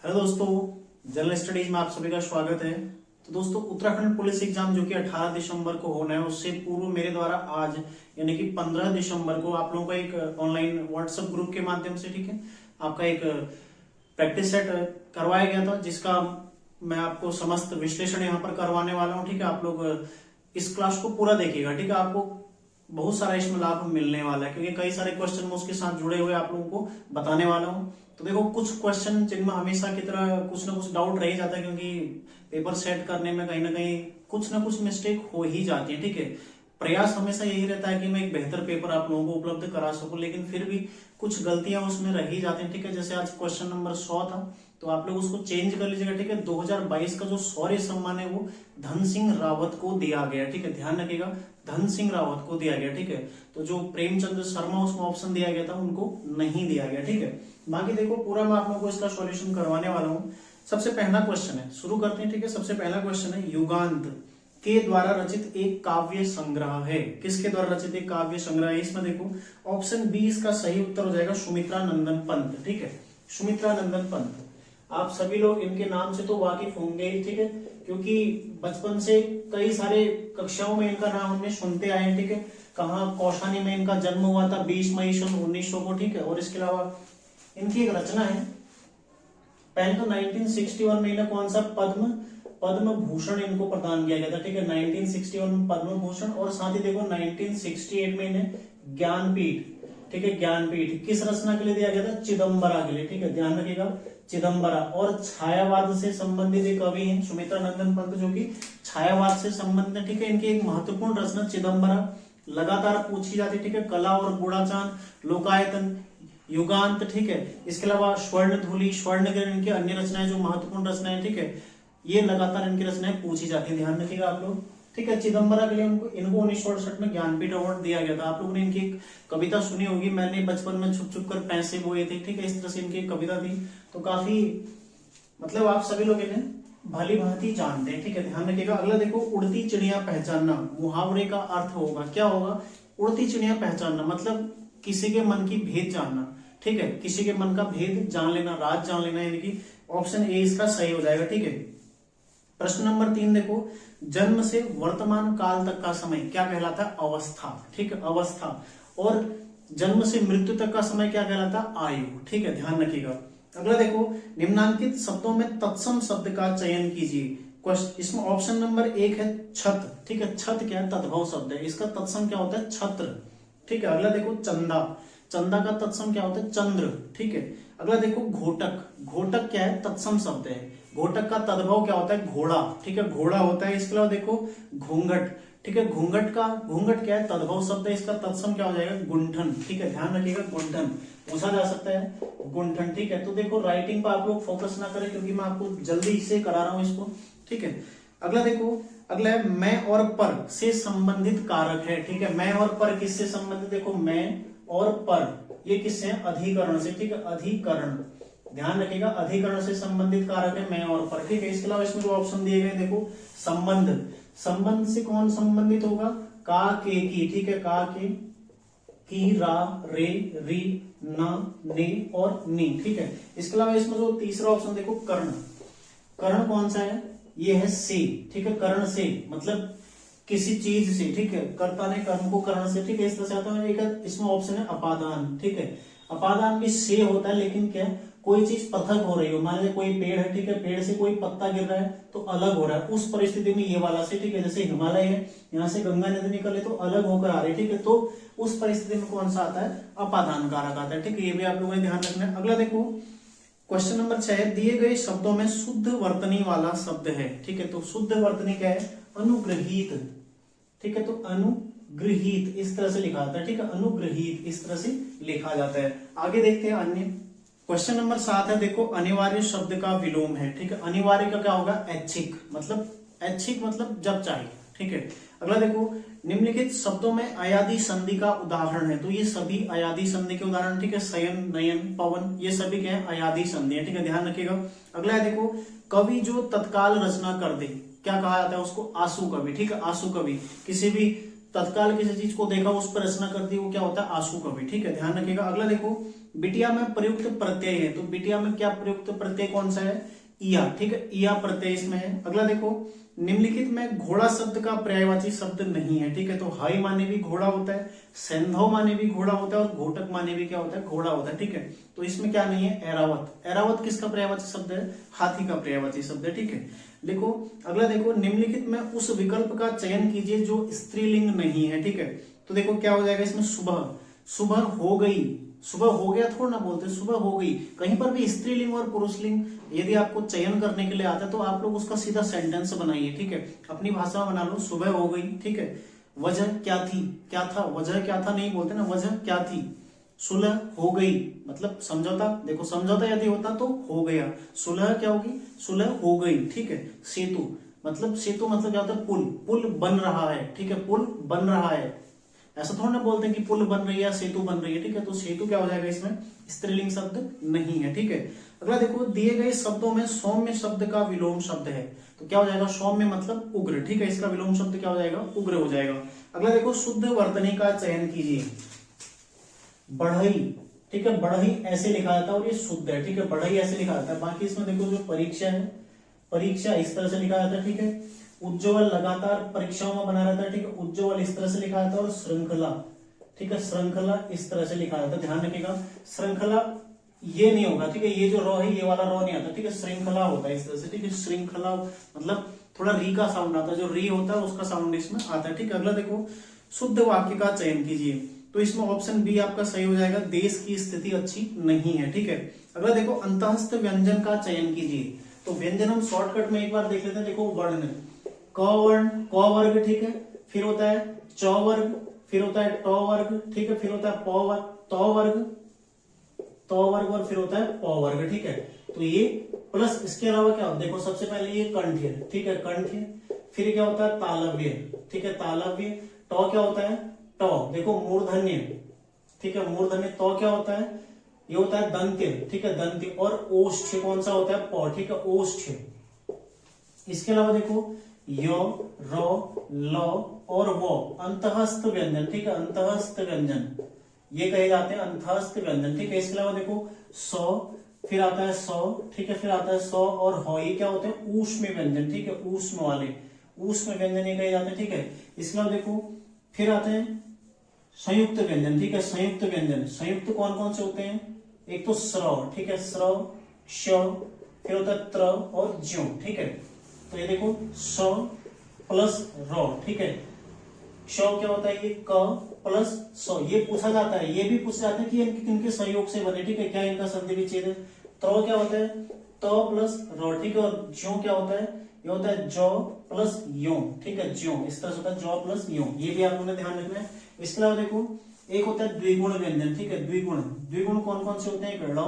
Hello दोस्तों, general studies में आप सभी का स्वागत है। तो दोस्तों, उत्तराखंड पुलिस एग्जाम जो कि 18 दिसंबर को होना है, उससे पूर्व मेरे द्वारा आज यानी कि 15 दिसंबर को आप लोगों का एक ऑनलाइन व्हाट्सएप ग्रुप के माध्यम से, ठीक है, आपका एक प्रैक्टिस सेट करवाया गया था, जिसका मैं आपको समस्त विश्लेषण यहाँ पर करवाने वाला हूँ। ठीक है, आप लोग इस क्लास को पूरा देखिएगा। ठीक है, आपको बहुत सारा इसमें लाभ मिलने वाला है, क्योंकि कई सारे क्वेश्चन मैं उसके साथ जुड़े हुए आप लोगों को बताने वाला हूँ। तो देखो, कुछ क्वेश्चन जिनमें हमेशा की तरह कुछ ना कुछ डाउट रह जाता है, क्योंकि पेपर सेट करने में कहीं ना कहीं कुछ ना कुछ मिस्टेक हो ही जाती है। ठीक है, प्रयास हमेशा यही रहता है कि मैं एक बेहतर पेपर आप लोगों को उपलब्ध करा सकूं, लेकिन फिर भी कुछ गलतियां उसमें रह ही जाती हैं। ठीक है, जैसे आज क्वेश्चन नंबर 100 था, तो आप लोग उसको चेंज कर लीजिएगा। ठीक है, 2022 का जो शौर्य सम्मान है वो धन सिंह रावत को दिया गया। ठीक है, ध्यान रखिएगा, धन सिंह रावत को दिया गया। ठीक है, तो जो प्रेमचंद्र शर्मा उसमें ऑप्शन दिया गया था, उनको नहीं दिया गया। ठीक है, बाकी देखो, पूरा मैं आप लोगों को इसका सॉल्यूशन करवाने वाला हूँ। सबसे पहला क्वेश्चन है, शुरू करते हैं। ठीक है, सबसे पहला क्वेश्चन है, युगांत के द्वारा रचित एक काव्य संग्रह है। किसके द्वारा रचित एक काव्य संग्रह है? इसमें देखो, ऑप्शन बी इसका सही उत्तर हो जाएगा, सुमित्रा नंदन पंत। ठीक है, सुमित्रा नंदन पंत। आप सभी लोग इनके नाम से तो वाकिफ होंगे। ठीक है, क्योंकि बचपन से कई सारे कक्षाओं में इनका नाम हमने सुनते आए हैं। ठीक है, कहाँ कौशानी में इनका जन्म हुआ था 20 मई सन 1900 को। ठीक है, और इसके अलावा इनकी एक रचना है, पहले तो 1961 में इन्हें कौन सा पद्म भूषण इनको प्रदान किया गया था। ठीक है, 1961 में पद्म भूषण, और साथ ही देखो 1968 में इन्हें ज्ञानपीठ, ठीक है, ज्ञानपीठ किस रचना के लिए दिया गया था? चिदम्बरा के लिए। ठीक है, ध्यान रखिएगा, चिदम्बरा। और छायावाद से संबंधित एक कवि हैं सुमित्रा नंदन पंत, जो कि छायावाद से संबंधित है। ठीक है, इनकी एक महत्वपूर्ण रचना चिदम्बरा लगातार पूछी जाती है। ठीक है, कला और गूढ़ाचार, लोकायतन, युगांत। ठीक है, इसके अलावा स्वर्ण धूलि, स्वर्णगिर, इनकी अन्य रचनाएं जो महत्वपूर्ण रचनाएं। ठीक है, ये लगातार इनकी रचनाएं पूछी जाती है, ध्यान रखिएगा आप लोग। ठीक है, चिदम्बरा के लिए इनको 1968 में ज्ञानपीठ अवार्ड दिया गया था। आप लोगों ने इनकी एक कविता सुनी होगी, मैंने बचपन में छुप छुप कर पैसे बोए थे। ठीक है, इस तरह से इनकी एक कविता थी। तो काफी मतलब आप सभी लोग इन्हें भली भांति जानते हैं। ठीक है, ध्यान रखिएगा। अगला देखो, उड़ती चिड़िया पहचानना, मुहावरे का अर्थ होगा, क्या होगा? उड़ती चिड़िया पहचानना मतलब किसी के मन की भेद जानना। ठीक है, किसी के मन का भेद जान लेना, राज जान लेना, यानी कि ऑप्शन ए इसका सही हो जाएगा। ठीक है, प्रश्न नंबर 3 देखो, जन्म से वर्तमान काल तक का समय क्या कहलाता है? अवस्था। ठीक है, अवस्था। और जन्म से मृत्यु तक का समय क्या कहलाता है? आयु। ठीक है, ध्यान रखिएगा। अगला देखो, निम्नांकित शब्दों में तत्सम शब्द का चयन कीजिए। इसमें ऑप्शन नंबर 1 है छत्र। ठीक है, छत्र क्या है? तद्भव शब्द है, इसका तत्सम क्या होता है? छत्र। ठीक है, अगला देखो, चंदा, चंदा का तत्सम क्या होता है? चंद्र। ठीक है, अगला देखो, घोटक, घोटक क्या है? तत्सम शब्द है। घोटक का तद्भव क्या होता है? घोड़ा। ठीक है, घोड़ा होता है। इसके अलावा देखो, घूंघट। ठीक है, घूंघट क्या है? तद्भव शब्द है, इसका तत्सम क्या हो जाएगा? गुंठन। ठीक है, ध्यान रखिएगा, गुंठन पूछा जा सकता है, गुंठन। ठीक है, तो देखो, राइटिंग पर आप लोग फोकस ना करें, क्योंकि मैं आपको जल्दी से करा रहा हूं इसको। ठीक है, अगला देखो, अगला है मैं और पर से संबंधित कारक है। ठीक है, मैं और पर किससे संबंधित? देखो, मैं और पर ये किससे है? अधिकरण से। ठीक है, अधिकरण, ध्यान रखिएगा, अधिकरण से संबंधित कारक है मैं और पर। ठीक है, इसके अलावा इसमें जो ऑप्शन दिए गए देखो, संबंध, संबंध से कौन संबंधित होगा? का, के, की। ठीक है, का, के, की, रा, रे, री, ना, ने और नी। ठीक है, इसके अलावा इसमें जो तीसरा ऑप्शन देखो, कर्ण, कर्ण कौन सा है? ये है से। ठीक है, कर्ण से मतलब किसी चीज से। ठीक है, कर्ता ने कर्म को कर्ण से। ठीक है, इस तरह से आता है। एक इसमें ऑप्शन है अपादान। ठीक है, अपादान भी से होता है, लेकिन क्या, कोई चीज पृथक हो रही हो, मान लीजिए कोई पेड़ है। ठीक है, पेड़ से कोई पत्ता गिर रहा है तो अलग हो रहा है, उस परिस्थिति में ये वाला से। ठीक है, जैसे हिमालय है, यहाँ से गंगा नदी निकले तो अलग होकर आ रही है। ठीक है, तो उस परिस्थिति में कौन सा आता है? अपादान कारक आता है। ठीक है, ये भी आप लोगों ने ध्यान रखना है। अगला देखो, क्वेश्चन नंबर 6, दिए गए शब्दों में शुद्ध वर्तनी वाला शब्द है। ठीक है, तो शुद्ध वर्तनी क्या है? अनुग्रहित। ठीक है, तो अनुग्रहित इस तरह से लिखा जाता है। ठीक है, अनुग्रहित इस तरह से लिखा जाता है। आगे देखते हैं अन्य क्वेश्चन नंबर 7 है, देखो, अनिवार्य शब्द का विलोम है। ठीक है, अनिवार्य का क्या होगा? ऐच्छिक, मतलब ऐच्छिक मतलब जब चाहे। ठीक है, अगला देखो, निम्नलिखित शब्दों में अयादी संधि का उदाहरण है। तो ये सभी अयादी संधि के उदाहरण। ठीक है, शयन, नयन, पवन, ये सभी क्या है? अयादी संधि है। ठीक है, ध्यान रखिएगा। अगला है देखो, कवि जो तत्काल रचना कर दे, क्या कहा जाता है उसको? आशु कवि। ठीक है, आशु कवि किसी भी तत्काल किसी चीज को देखा उस पर रचना कर दी, वो क्या होता है आंसू कवि। ठीक है, ध्यान रखिएगा। अगला देखो, बिटिया में प्रयुक्त प्रत्यय है, तो बिटिया में क्या प्रयुक्त प्रत्यय कौन सा है, इया। ठीक है, इया प्रत्यय इसमें है। अगला देखो, निम्नलिखित में घोड़ा शब्द का पर्यायवाची शब्द नहीं है। ठीक है, तो हाई माने भी घोड़ा होता है, सेंधव माने भी घोड़ा होता है, और घोटक माने भी क्या होता है, घोड़ा होता है। ठीक है, तो इसमें क्या नहीं है, ऐरावत। ऐरावत किसका पर्यायवाची शब्द है, हाथी का पर्यायवाची शब्द है। ठीक है, देखो अगला देखो, निम्नलिखित में उस विकल्प का चयन कीजिए जो स्त्रीलिंग नहीं है। ठीक है, तो देखो क्या हो जाएगा इसमें, सुबह। सुबह हो गई, सुबह हो गया थोड़ा ना बोलते, सुबह हो गई। कहीं पर भी स्त्रीलिंग और पुरुषलिंग यदि आपको चयन करने के लिए आता है तो आप लोग उसका सीधा सेंटेंस बनाइए। ठीक है, अपनी भाषा में बना लो, सुबह हो गई। ठीक है, वजह क्या थी, क्या था, वजह क्या था नहीं बोलते ना, वजह क्या थी। सुलह हो गई, मतलब समझौता, देखो समझौता यदि होता तो हो गया, सुलह क्या होगी, सुलह हो गई। ठीक है, सेतु मतलब, सेतु मतलब क्या होता है, पुल। पुल बन रहा है। ठीक है, पुल बन रहा है, ऐसा थोड़ा ना बोलते हैं कि पुल बन रही है, सेतु बन रही है। ठीक है, तो सेतु क्या हो जाएगा इसमें, स्त्रीलिंग शब्द नहीं है। ठीक है, अगला देखो, दिए गए शब्दों में सौम्य शब्द का विलोम शब्द है, तो क्या हो जाएगा, सौम्य मतलब उग्र। ठीक है, इसका विलोम शब्द क्या हो जाएगा, उग्र हो जाएगा। अगला देखो, शुद्ध वर्तनी का चयन कीजिए। बढ़ई, ठीक है, बढ़ई ऐसे लिखा जाता है और ये शुद्ध है। ठीक है, बढ़ई ऐसे लिखा जाता है। बाकी इसमें देखो जो परीक्षा है, परीक्षा इस तरह से लिखा जाता है। ठीक है, उज्ज्वल लगातार परीक्षाओं में बना रहता है। ठीक है, उज्ज्वल इस तरह से लिखा जाता है, और श्रृंखला, ठीक है, श्रृंखला इस तरह से लिखा जाता है। ध्यान रखिएगा, श्रृंखला ये नहीं होगा। ठीक है, ये जो रॉ है, ये वाला रॉ नहीं आता। ठीक है, श्रृंखला होता है इस तरह से। ठीक है, श्रृंखला मतलब थोड़ा री का साउंड आता है, जो री होता है उसका साउंड इसमें आता है। ठीक है, अगला देखो, शुद्ध वाक्य का चयन कीजिए, तो इसमें ऑप्शन बी आपका सही हो जाएगा, देश की स्थिति अच्छी नहीं है। ठीक है, अगला देखो, अंतःस्थ व्यंजन का चयन कीजिए, तो व्यंजन हम शॉर्टकट में एक बार देख लेते हैं। देखो, वर्ण, क वर्ण, क वर्ग। ठीक है, फिर होता है च वर्ग, फिर होता है ट वर्ग। ठीक है, फिर होता है प वर्ग, त वर्ग, त वर्ग, और फिर होता है प वर्ग। ठीक है, तो ये प्लस इसके अलावा क्या होता है, देखो सबसे पहले ये कंठ्य। ठीक है, कंठ्य, फिर क्या होता है तालव्य। ठीक है, तालव्य। ट क्या होता है, ट, देखो मूर्धन्य। ठीक है, मूर्धन्य। तो क्या होता है, ये होता है दंत्य। ठीक है, दंत्य। और ओष्ठ्य कौन सा होता है, प। ठीक है, ओष्ठ्य। इसके अलावा देखो, य, र, ल और वो अंतःस्थ व्यंजन। ठीक है, अंतःस्थ व्यंजन ये कहे जाते हैं अंतःस्थ व्यंजन। ठीक है, इसके अलावा देखो, स, फिर आता है स। ठीक है, फिर आता है स और ह, ये क्या होते हैं, ऊष्म व्यंजन। ठीक है, ऊष्म वाले, ऊष्म व्यंजन ये कहे जाते हैं। ठीक है, इसके अलावा देखो, फिर आते हैं संयुक्त व्यंजन। ठीक है, संयुक्त व्यंजन, संयुक्त कौन कौन से होते हैं, एक तो स्र। ठीक है, स्र, श, फिर होता है त्र और ज्यो। ठीक है, तो ये देखो, स प्लस र। ठीक है, श क्या होता है, ये क प्लस स। ये पूछा जाता है, ये भी पूछा जाता है कि ये किनके संयोग से बने। ठीक है, क्या इनका संधि विच्छेद है। त्र क्या होता है, त प्लस र। ठीक है, और ज्यो क्या होता है, ये होता है ज प्लस यो। ठीक है, ज्यो इस तरह से होता है, ज प्लस यो। ये भी आप लोगों ने ध्यान रखना है। इसके अलावा देखो, एक होता है द्विगुण व्यंजन। ठीक है, द्विगुण, द्विगुण कौन कौन से होते हैं, एक ळ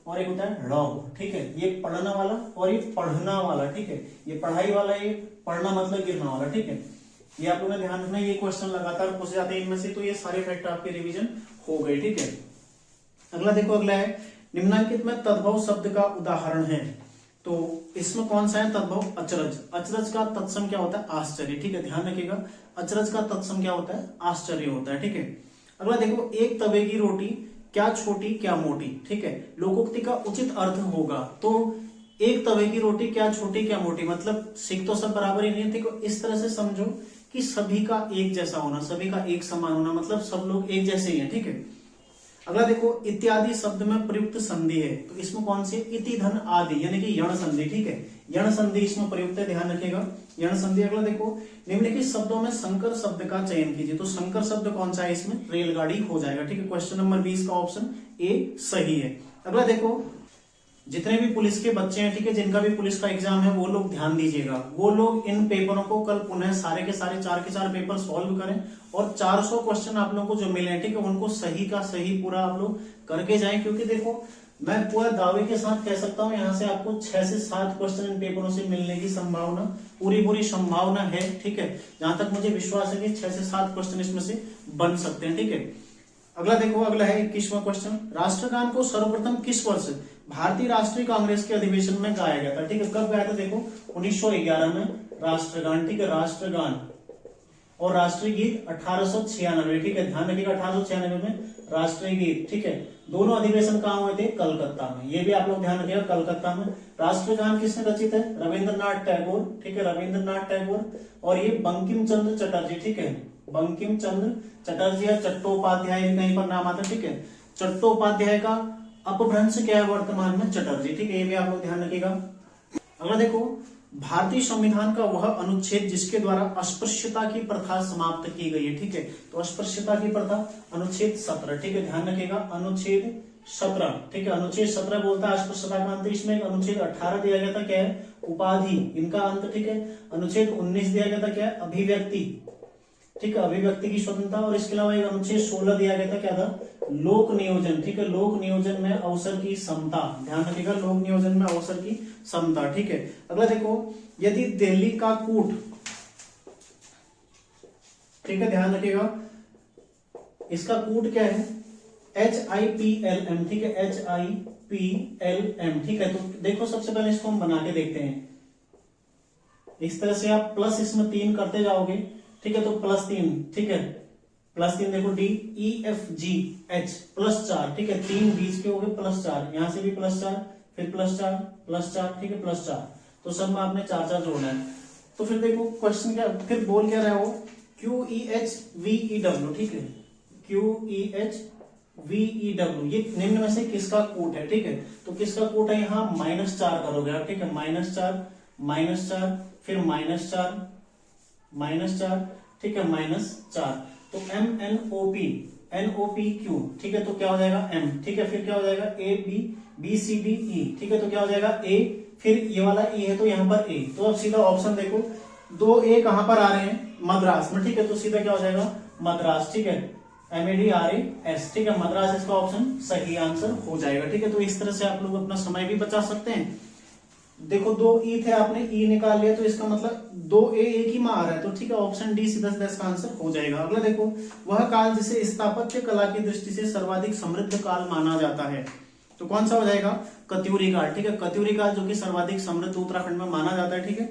और एक होता है ळ। ठीक है, ये पढ़ना वाला और ये पढ़ना वाला। ठीक है, ये पढ़ाई वाला, ये पढ़ना मतलब गिरना वाला। ठीक है, ये आप लोगों ने ध्यान रखना है। ये क्वेश्चन लगातार पूछे जाते हैं इनमें से, तो ये सारे फैक्टर आपके रिवीजन हो गए। ठीक है, अगला देखो, अगला है, निम्नांकित में तद्भव शब्द का उदाहरण है, तो इसमें कौन सा है, तद्भव अचरज। अचरज का तत्सम क्या होता है, आश्चर्य। ठीक है, ध्यान रखिएगा, अचरज का तत्सम क्या होता है, आश्चर्य होता है। ठीक है, अगला देखो, एक तवे की रोटी क्या छोटी क्या मोटी। ठीक है, लोकोक्ति का उचित अर्थ होगा, तो एक तवे की रोटी क्या छोटी क्या मोटी, मतलब सिक तो सब बराबर ही नहीं है। देखो, इस तरह से समझो कि सभी का एक जैसा होना, सभी का एक समान होना, मतलब सब लोग एक जैसे ही हैं। ठीक है, अगला देखो, इत्यादि शब्द में प्रयुक्त संधि है, तो इसमें कौन सी, इति धन आदि, यानी कि यण संधि। ठीक है, यण संधि इसमें प्रयुक्त है, ध्यान रखिएगा, यण संधि। अगला देखो, निम्नलिखित शब्दों में संकर शब्द का चयन कीजिए, तो संकर शब्द कौन सा है इसमें, रेलगाड़ी हो जाएगा। ठीक है, क्वेश्चन नंबर 20 का ऑप्शन ए सही है। अगला देखो, जितने भी पुलिस के बच्चे हैं, ठीक है, जिनका भी पुलिस का एग्जाम है, वो लोग ध्यान दीजिएगा, वो लोग इन पेपरों को कल पुनः सारे के सारे 4 के 4 पेपर सॉल्व करें, और 400 क्वेश्चन आप लोगों को जो मिले हैं, ठीक है, उनको सही का सही पूरा आप लोग करके जाएं, क्योंकि देखो मैं पूरा दावे के साथ कह सकता हूं, यहाँ से आपको 6 से 7 क्वेश्चन इन पेपरों से मिलने की संभावना, पूरी संभावना है। ठीक है, जहां तक मुझे विश्वास है कि 6 से 7 क्वेश्चन इसमें से बन सकते हैं। ठीक है, अगला देखो, अगला है 21वां क्वेश्चन, राष्ट्रगान को सर्वप्रथम किस वर्ष भारतीय राष्ट्रीय कांग्रेस के अधिवेशन में गाया गया था। ठीक है, कब गाया था, देखो 1911 में राष्ट्रगान। ठीक है, राष्ट्रगान और राष्ट्रीय गीत 1896, ठीक है, ध्यान रखिएगा 1896 में राष्ट्रीय गीत, ठीक है। दोनों अधिवेशन कहाँ हुए थे? कलकत्ता में, ये भी आप लोग ध्यान रखिएगा, कलकत्ता में। राष्ट्रगान किसने रचित है? रविंद्रनाथ टैगोर, ठीक है, रविंद्रनाथ टैगोर। और ये बंकिम चंद्र चटर्जी, ठीक है, बंकिम चंद्र चटर्जी या चट्टोपाध्याय कहीं पर नाम आता है, ठीक है। चट्टोपाध्याय का अपभ्रंश क्या है वर्तमान में? चटर्जी, ठीक है, ये भी आप लोग ध्यान रखिएगा। अगला देखो, भारतीय संविधान का वह अनुच्छेद जिसके द्वारा अस्पृश्यता की प्रथा समाप्त की गई है, ठीक है। तो अस्पृश्यता की प्रथा अनुच्छेद 17, ठीक है, ध्यान रखिएगा, अनुच्छेद 17, ठीक है, अनुच्छेद 17 बोलता है अस्पृश्यता का अंत। इसमें अनुच्छेद 18 दिया गया था, क्या है? उपाधि, इनका अंत, ठीक है। अनुच्छेद 19 दिया गया था, क्या है? अभिव्यक्ति, ठीक है, अभिव्यक्ति की स्वतंत्रता। और इसके अलावा एक अनुच्छेद 16 दिया गया था, क्या था? लोक नियोजन, ठीक है, लोक नियोजन में अवसर की समता, ध्यान रखिएगा, लोक नियोजन में अवसर की समता, ठीक है। अगला देखो, यदि दिल्ली का कूट, ठीक है, ध्यान रखिएगा, इसका कूट क्या है? HIPLM, ठीक है, HIPLM, ठीक है। तो देखो सबसे पहले इसको हम बना के देखते हैं। इस तरह से आप प्लस इसमें 3 करते जाओगे, ठीक है, तो +3, ठीक है, +3 देखो, DEFGH +4, ठीक है, 3 बीच के हो गए +4, यहां से भी +4, फिर +4, ठीक है, +4। तो सब में आपने 4 जोड़ना है। तो फिर देखो क्वेश्चन क्या, फिर बोल क्या रहा है वो? QEHVEW, ठीक है, QEHVEW, ये निम्न में से किसका कूट है? ठीक है, तो किसका कूट है? यहाँ -4 करोगे आप, ठीक है, -4, फिर -4, ठीक है, -4। तो NOPQ, ठीक है, तो क्या हो जाएगा? M, ठीक है, फिर क्या हो जाएगा? ABCDE, ठीक है, तो क्या हो जाएगा? A, फिर ये वाला E है तो यहाँ पर A। तो अब सीधा ऑप्शन देखो, 2 A कहां पर आ रहे हैं? मद्रास में, ठीक है, तो सीधा क्या हो जाएगा? मद्रास, ठीक है, MADRAS, ठीक है, मद्रास इसका ऑप्शन सही आंसर हो जाएगा, ठीक है। तो इस तरह से आप लोग अपना समय भी बचा सकते हैं। देखो 2 E थे, आपने E निकाल लिया, तो इसका मतलब 2 A एक ही में आ रहा है, तो ठीक है, ऑप्शन डी सीधा सीधा इसका आंसर हो जाएगा। अगला देखो, वह काल जिसे स्थापत्य कला की दृष्टि से सर्वाधिक समृद्ध काल माना जाता है, तो कौन सा हो जाएगा? कत्यूरी काल, ठीक है, कत्यूरी काल जो कि सर्वाधिक समृद्ध उत्तराखंड में माना जाता है, ठीक है।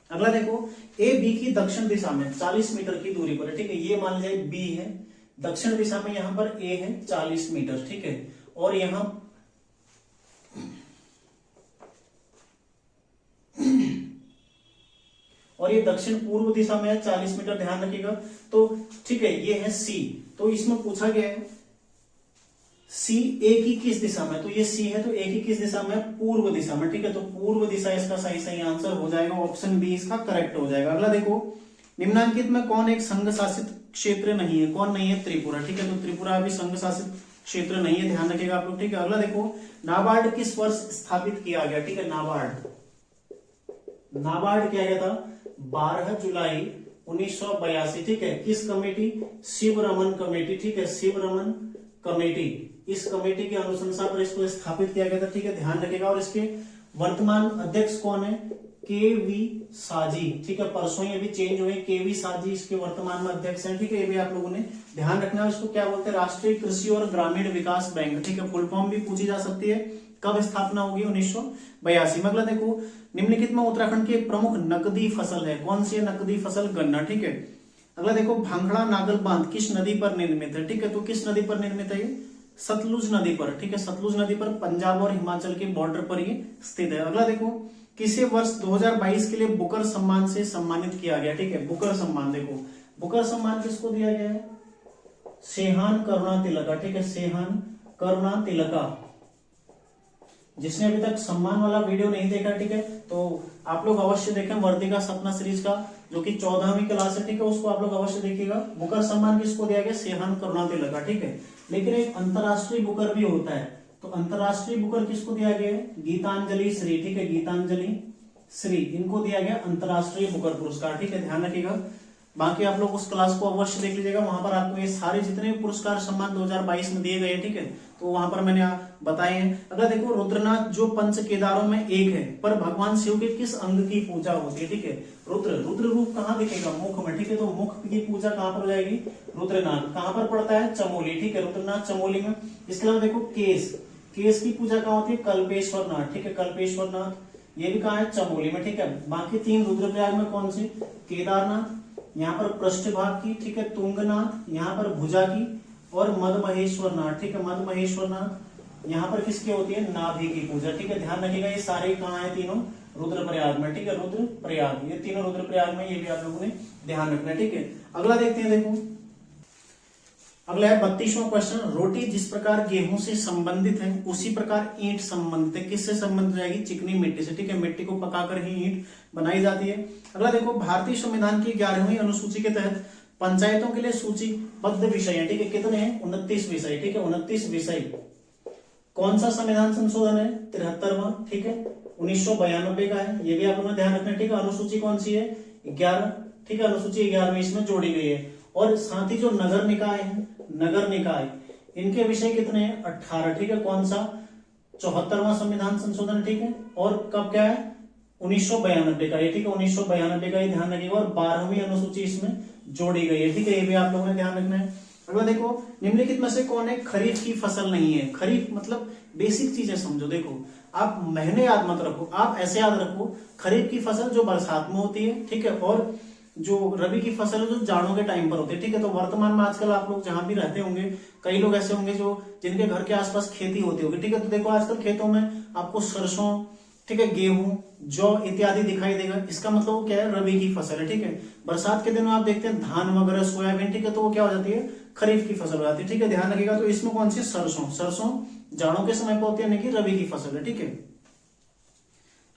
अगला देखो, A B की दक्षिण दिशा में 40 मीटर की दूरी पर है, ठीक है, ये मान लीजिए B है, दक्षिण दिशा में यहां पर A है 40 मीटर, ठीक है, और यहां और ये दक्षिण पूर्व दिशा में है 40 मीटर, ध्यान रखिएगा। तो ठीक है, ये है C, तो इसमें पूछा गया है C A की किस दिशा में? तो ये C है, तो A की किस दिशा में? पूर्व दिशा में, ठीक है, तो पूर्व दिशा इसका सही आंसर हो जाएगा, ऑप्शन बी इसका करेक्ट हो जाएगा। अगला देखो, निम्नांकित में कौन एक संघ शासित क्षेत्र नहीं है? कौन नहीं है? त्रिपुरा, ठीक है, तो त्रिपुरा भी संघ शासित क्षेत्र नहीं है, ध्यान रखिएगा आप लोग, ठीक है। अगला देखो, नाबार्ड किस वर्ष स्थापित किया गया? ठीक है, नाबार्ड किया गया था 12 जुलाई 1982, ठीक है, किस कमेटी? शिवरमन कमेटी, ठीक है, शिवरमन कमेटी, इस कमेटी की अनुशंसा पर इसको स्थापित किया गया था, ठीक है, ध्यान रखिएगा। और इसके वर्तमान अध्यक्ष कौन है? KV साजी, ठीक है, परसों ये भी चेंज हुए, KV साजी इसके वर्तमान में अध्यक्ष हैं, ठीक है, ये भी आप लोगों ने ध्यान रखना है। इसको क्या बोलते हैं? राष्ट्रीय कृषि और ग्रामीण विकास बैंक, ठीक है, फुल फॉर्म भी पूछी जा सकती है। कब स्थापना होगी? 1982 में। अगला देखो, निम्नलिखित में उत्तराखंड की प्रमुख नकदी फसल है, कौन सी नकदी फसल? गन्ना, ठीक है। अगला देखो, भांगड़ा नागल बांध किस नदी पर निर्मित है? ठीक है, तो किस नदी पर निर्मित है? ये सतलुज नदी पर, ठीक है, सतलुज नदी पर, पंजाब और हिमाचल के बॉर्डर पर ये स्थित है। अगला देखो, किसे वर्ष 2022 के लिए बुकर सम्मान से सम्मानित किया गया? ठीक है, बुकर सम्मान, देखो बुकर सम्मान किसको दिया गया है? सेहान करुणा तिलका, ठीक है, सेहान करुणा तिलका। जिसने अभी तक सम्मान वाला वीडियो नहीं देखा, ठीक है, तो आप लोग अवश्य देखें, वर्दी का सपना सीरीज का जो कि 14वीं क्लास है, ठीक है, उसको आप लोग अवश्य देखिएगा। बुकर सम्मान किसको दिया गया? सेहान करुणा तिलका, ठीक है। लेकिन एक अंतरराष्ट्रीय बुकर भी होता है, तो अंतरराष्ट्रीय बुकर किसको दिया गया है? गीतांजलि श्री, ठीक है, गीतांजलि श्री, इनको दिया गया अंतरराष्ट्रीय बुकर पुरस्कार, ठीक है, ध्यान रखिएगा। बाकी आप लोग उस क्लास को अवश्य देख लीजिएगा, वहां पर आपको ये सारे जितने भी पुरस्कार सम्मान 2022 में दिए गए, ठीक है, तो वहां पर मैंने बताए हैं। अगर देखो, रुद्रनाथ जो पंच केदारों में एक है, पर भगवान शिव के किस अंग की पूजा होती है? ठीक है, रुद्र रूप कहाँ दिखेगा? मुख में, ठीक है, तो मुख की पूजा कहाँ पर हो जाएगी? रुद्रनाथ। कहाँ पर पड़ता है? चमोली, ठीक है, रुद्रनाथ चमोली में। इसके अलावा देखो, केस की पूजा कहाँ होती है? कल्पेश्वर नाथ, ठीक है, कल्पेश्वर नाथ, ये भी कहाँ है? चमोली में, ठीक है। बाकी 3 रुद्रप्रयाग में कौन से? केदारनाथ, यहाँ पर पृष्ठभाग की, ठीक है, तुंगनाथ, यहाँ पर भुजा की, और मदमहेश्वरनाथ, ठीक है, मदमहेश्वरनाथ यहाँ पर किसकी होती है, नाभि की पूजा, ठीक है। ध्यान रखिएगा ये सारे कहाँ है, तीनों रुद्रप्रयाग में, ठीक है, रुद्रप्रयाग, ये तीनों रुद्रप्रयाग में, ये भी आप लोगों ने ध्यान रखना है, ठीक है। अगला देखते हैं, देखो अगला है 32वां क्वेश्चन। रोटी जिस प्रकार गेहूं से संबंधित है उसी प्रकार ईंट संबंधित है। किससे संबंधित जाएगी, चिकनी मिट्टी से, ठीक है, मिट्टी को पकाकर ही ईंट बनाई जाती है। अगला देखो, भारतीय संविधान की 11वीं अनुसूची के तहत पंचायतों के लिए सूचीबद्ध विषय है, ठीक है, कितने हैं, 29 विषय, ठीक है, 29 विषय। कौन सा संविधान संशोधन है, 73वां, ठीक है, 1992 का है, ये भी आप लोगों ने ध्यान रखना है, ठीक है। अनुसूची कौन सी है, 11, ठीक है, अनुसूची 11वीं इसमें जोड़ी गई है। और साथ ही जो नगर निकाय है, नगर निकाय, इनके विषय कितने हैं, 18, ठीक है, कौन सा, 74वां संविधान संशोधन, ठीक है, और कब क्या है, 1992 का, ये ठीक है, 1992 का, ये ध्यान रखिएगा। और 12वीं अनुसूची इसमें जोड़ी गई है, ठीक है, ये भी आप लोगों ने ध्यान रखना है। अगला देखो, निम्नलिखित में से कौन है खरीफ की फसल नहीं है। खरीफ मतलब बेसिक चीजें समझो, देखो आप महीने याद मत रखो, आप ऐसे याद रखो, खरीफ की फसल जो बरसात में होती है, ठीक है, और जो रबी की फसल है जो जाड़ों के टाइम पर होती है, ठीक है। तो वर्तमान में आजकल आप लोग जहां भी रहते होंगे, कई लोग ऐसे होंगे जो जिनके घर के आसपास खेती होती होगी, ठीक है। तो देखो आजकल खेतों में आपको सरसों, ठीक है, गेहूं, जौ इत्यादि दिखाई देगा। इसका मतलब वो क्या है, रबी की फसल है, ठीक है। बरसात के दिनों आप देखते हैं धान वगैरह, सोयाबीन, ठीक है, तो वो क्या हो जाती है, खरीफ की फसल हो जाती है, ठीक है, ध्यान रखिएगा। तो इसमें कौन सी, सरसों, सरसों जाड़ों के समय पर होती है, यानी कि रबी की फसल है, ठीक है।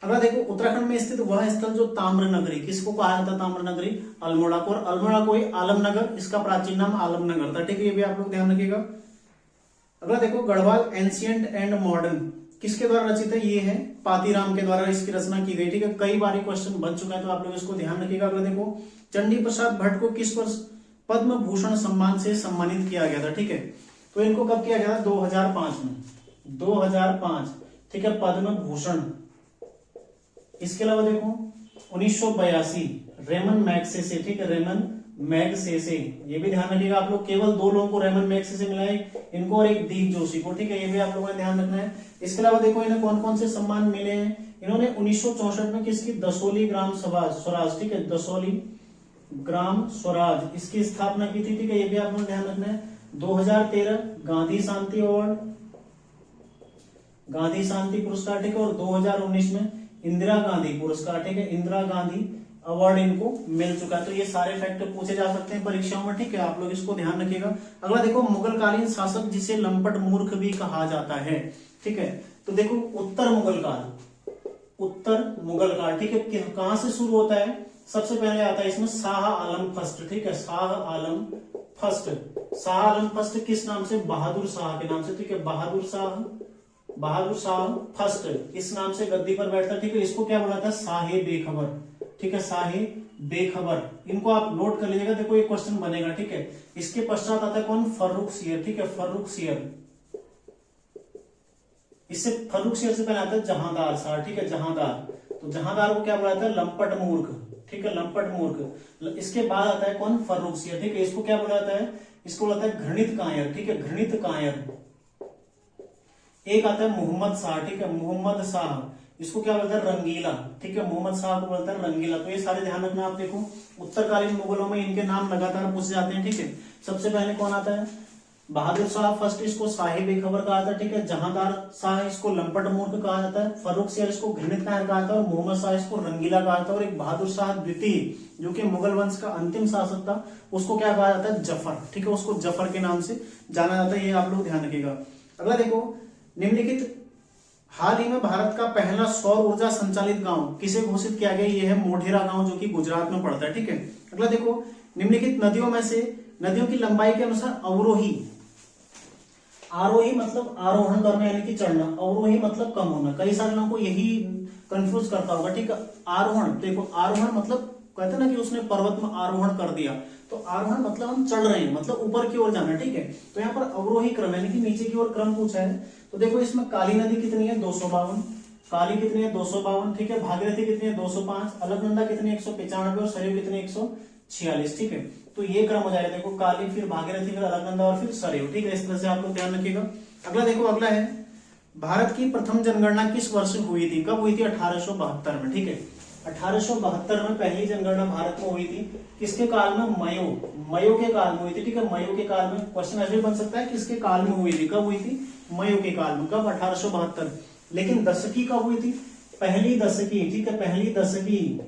अगला देखो, उत्तराखंड में स्थित वह स्थल जो ताम्र नगरी, किसको कहा जाता है, ताम्र नगरी, अल्मोड़ा को, और अल्मोड़ा को आलमनगर, इसका प्राचीन नाम आलमनगर था, ठीक है, ये भी आप लोग ध्यान रखिएगा। अगला देखो, गढ़वाल एंशिएंट एंड मॉडर्न किसके द्वारा रचित है, ये है पातीराम के द्वारा इसकी रचना की गई, ठीक है। कई बार क्वेश्चन बन चुका है, तो आप लोग इसको ध्यान रखिएगा। अगला देखो, चंडी प्रसाद भट्ट को किस वर्ष पद्म भूषण सम्मान से सम्मानित किया गया था, ठीक है। तो इनको कब किया गया था, 2005 में, 2005, ठीक है, पद्म भूषण। इसके अलावा देखो 1982 रेमन मैग्सेसे, ठीक है, रेमन मैग्सेसे, ये भी ध्यान रखिएगा आप लोग। केवल 2 लोगों को रेमन मैग्सेसे मिला है, इनको और एक दीप जोशी को, ठीक है, ये भी आप लोगों ने ध्यान रखना है। इसके अलावा देखो इन्हें कौन कौन से सम्मान मिले हैं, इन्होंने 1964 में किसकी, दसोली ग्राम स्वराज, ठीक है, दसोली ग्राम स्वराज, इसकी स्थापना की थी, ठीक है, ये भी आप लोगों ने ध्यान रखना है। 2013 गांधी शांति अवार्ड, गांधी शांति पुरस्कार, ठीक है, और 2019 में इंदिरा गांधी पुरस्कार, ठीक है, इंदिरा गांधी अवार्ड इनको मिल चुका है। तो ये सारे फैक्ट पूछे जा सकते हैं परीक्षाओं में, ठीक है, आप लोग इसको ध्यान रखिएगा। अगला देखो, मुगल कालीन शासक जिसे लंपट मूर्ख भी कहा जाता है, ठीक है। तो देखो उत्तर मुगल काल, उत्तर मुगल काल, ठीक है, कहां से शुरू होता है, सबसे पहले आता है इसमें शाह आलम फर्स्ट, ठीक है, शाह आलम फर्स्ट। शाह आलम फर्स्ट किस नाम से, बहादुर शाह के नाम से, ठीक है, बहादुर शाह फर्स्ट, इस नाम से गद्दी पर बैठता, ठीक है। इसको क्या बोला था, शाहे बेखबर, ठीक है, शाहे बेखबर। इनको आप नोट कर लीजिएगा, देखो ये क्वेश्चन बनेगा, ठीक है। इसके पश्चात आता है कौन, फर्रुख सियर, ठीक है, फर्रुख सियर। इससे फर्रुख सियर से पहले आता है जहांदार शाह, ठीक है, जहांदार। तो जहांदार को क्या बोला जाता है, लंपट मूर्ख, ठीक है, लंपट मूर्ख। इसके बाद आता है कौन, फर्रुख सियर, ठीक है, इसको क्या बोला जाता है, इसको बोला जाता है घृणित कायर, ठीक है, घृणित कायर। एक आता है मोहम्मद शाह, ठीक है, मोहम्मद शाह, इसको क्या बोलता है, रंगीला, ठीक है, मोहम्मद शाह को बोलता है रंगीला। तो ये सारे ध्यान रखना। आप देखो उत्तरकालीन मुगलों में इनके नाम लगातार पूछे जाते हैं, ठीक है। सबसे पहले कौन आता है, बहादुर शाह फर्स्ट, इसको शाही बेखबर कहा जाता है, ठीक है। जहांदार शाह इसको लंपट मूर्ख कहा जाता है, फर्रुख सियर इसको घृणित कायर कहा जाता है, और मोहम्मद शाह इसको रंगीला कहा जाता है। और एक बहादुर शाह द्वितीय जो कि मुगल वंश का अंतिम शासक था, उसको क्या कहा जाता है, जफर, ठीक है, उसको जफर के नाम से जाना जाता है, ये आप लोग ध्यान रखिएगा। अगला देखो, निम्नलिखित हाल ही में भारत का पहला सौर ऊर्जा संचालित गांव किसे घोषित किया गया, ये है मोढेरा गांव, जो कि गुजरात में पड़ता है, ठीक है। अगला देखो, निम्नलिखित नदियों में से नदियों की लंबाई के अनुसार अवरोही, आरोही मतलब आरोहण करना यानी कि चढ़ना, अवरोही मतलब कम होना। कई सारे लोगों को यही कंफ्यूज करता होगा, ठीक है। आरोहण, देखो आरोहण मतलब कहते हैं ना कि उसने पर्वत में आरोहण कर दिया, तो आरोहण मतलब हम चढ़ रहे हैं, मतलब ऊपर की ओर जाना, ठीक है। तो यहाँ पर अवरोही क्रम यानी कि नीचे की ओर क्रम पूछा है। तो देखो इसमें काली नदी कितनी है, 252, काली कितनी है, 252, ठीक है। भागीरथी कितनी है, 205, अलकनंदा कितनी है, 195, और सरयू कितनी है, 146, ठीक है। तो ये क्रम हो जाएगा, देखो काली, फिर भागीरथी, फिर अलकनंदा, और फिर सरयू, ठीक है। इस तरह से आप लोग ध्यान रखिएगा। अगला देखो, अगला है भारत की प्रथम जनगणना किस वर्ष हुई थी, कब हुई थी, 1872 में, ठीक है। 1872 में पहली जनगणना भारत में हुई थी। किसके काल में? मयो के काल में हुई थी, ठीक है, मयो के काल में। क्वेश्चन ऐसे भी बन सकता है किसके काल में हुई थी, कब हुई थी? मयो के काल में। कब? 1872। लेकिन दशकी कब हुई थी? पहली दशकी, ठीक है, पहली दशकी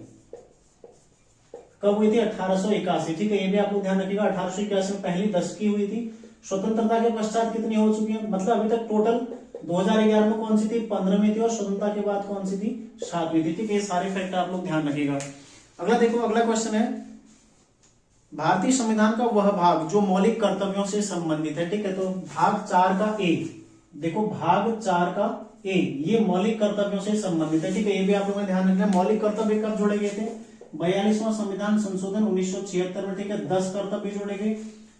कब हुई थी? 1881, ठीक है, ये भी आप लोग ध्यान रखिएगा। 1881 में पहली दशकी हुई थी। स्वतंत्रता के पश्चात कितनी हो चुकी है? मतलब अभी तक टोटल 2011 में कौन सी थी? 15वीं थी, और स्वतंत्रता के बाद कौन सी थी? 7वीं थी, ठीक है। ये सारे फैक्ट आप लोग ध्यान रखिएगा। अगला देखो, अगला क्वेश्चन है, भारतीय संविधान का वह भाग जो मौलिक कर्तव्यों से संबंधित है, ठीक है। तो भाग 4 का ए, देखो भाग 4 का ए, ये मौलिक कर्तव्यों से संबंधित है, ठीक है। ये भी आप लोगों ने ध्यान रखना है। मौलिक कर्तव्य कब जोड़े गए थे? 42वां संविधान संशोधन 1976 में, ठीक है, 10 कर्तव्य जोड़े गए।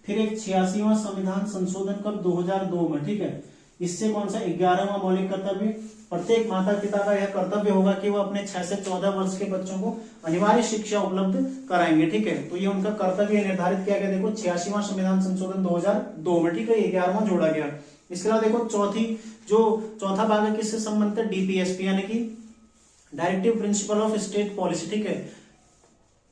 फिर एक 86वां संविधान संशोधन कब? 2002 में, ठीक है। इससे कौन सा? 11वां मौलिक कर्तव्य। प्रत्येक माता पिता का यह कर्तव्य होगा कि वो अपने 6 से 14 वर्ष के बच्चों को अनिवार्य शिक्षा उपलब्ध कराएंगे, ठीक है। तो ये उनका कर्तव्य निर्धारित किया गया। देखो 86वां संविधान संशोधन 2002 में, ठीक है, 11वां जोड़ा गया। इसके अलावा देखो चौथा भाग है किससे संबंधित है? डीपीएसपी यानी कि directive principle of state policy, ठीक है,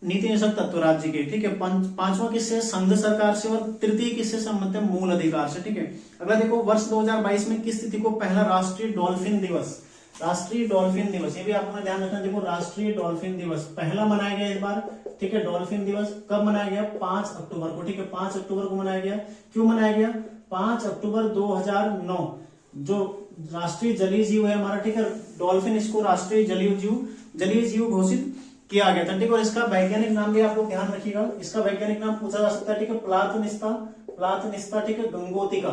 नीति निषेध तत्व राज्य के, ठीक है। पांचवा किससे? संघ सरकार से। और तृतीय किससे संबंधित है? मूल अधिकार से, ठीक है। अगला देखो, वर्ष 2022 में किस तिथि को पहला राष्ट्रीय डॉल्फिन दिवस, राष्ट्रीय डॉल्फिन दिवस, ये भी आपको ध्यान रखना। देखो राष्ट्रीय डॉल्फिन दिवस पहला मनाया गया इस बार, ठीक है। डॉल्फिन दिवस कब मनाया गया? 5 अक्टूबर को, ठीक है, 5 अक्टूबर को मनाया गया। क्यों मनाया गया? 5 अक्टूबर 2009 जो राष्ट्रीय जलीय जीव है हमारा, ठीक है, डॉल्फिन, इसको राष्ट्रीय जलीय जीव घोषित किया गया था, ठीक है। और इसका वैज्ञानिक नाम भी आप लोग ध्यान रखिएगा। इसका वैज्ञानिक नाम पूछा जा सकता है, ठीक है, प्लातनिस्ता, ठीक है, गंगोतिका,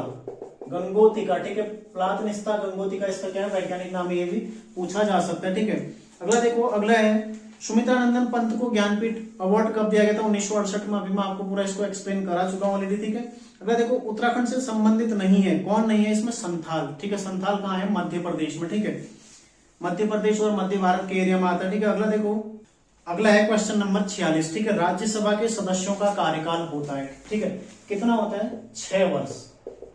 ठीक है, प्लातनिस्ता गंगोतिका इसका क्या है? वैज्ञानिक नाम, ये भी पूछा जा सकता है, ठीक है। अगला देखो, अगला है सुमित्रानंदन पंत को ज्ञानपीठ अवार्ड कब दिया गया था? 1968 में। अभी मैं आपको पूरा इसको एक्सप्लेन करा चुका हूं ऑलरेडी, ठीक है। अगला देखो, उत्तराखंड से संबंधित नहीं है, कौन नहीं है इसमें? संथाल, ठीक है। संथाल कहाँ है? मध्य प्रदेश में, ठीक है, मध्य प्रदेश और मध्य भारत के एरिया में आता है, ठीक है। अगला देखो, अगला है क्वेश्चन नंबर 46, ठीक है। राज्यसभा के सदस्यों का कार्यकाल होता है, ठीक है, कितना होता है? 6 वर्ष,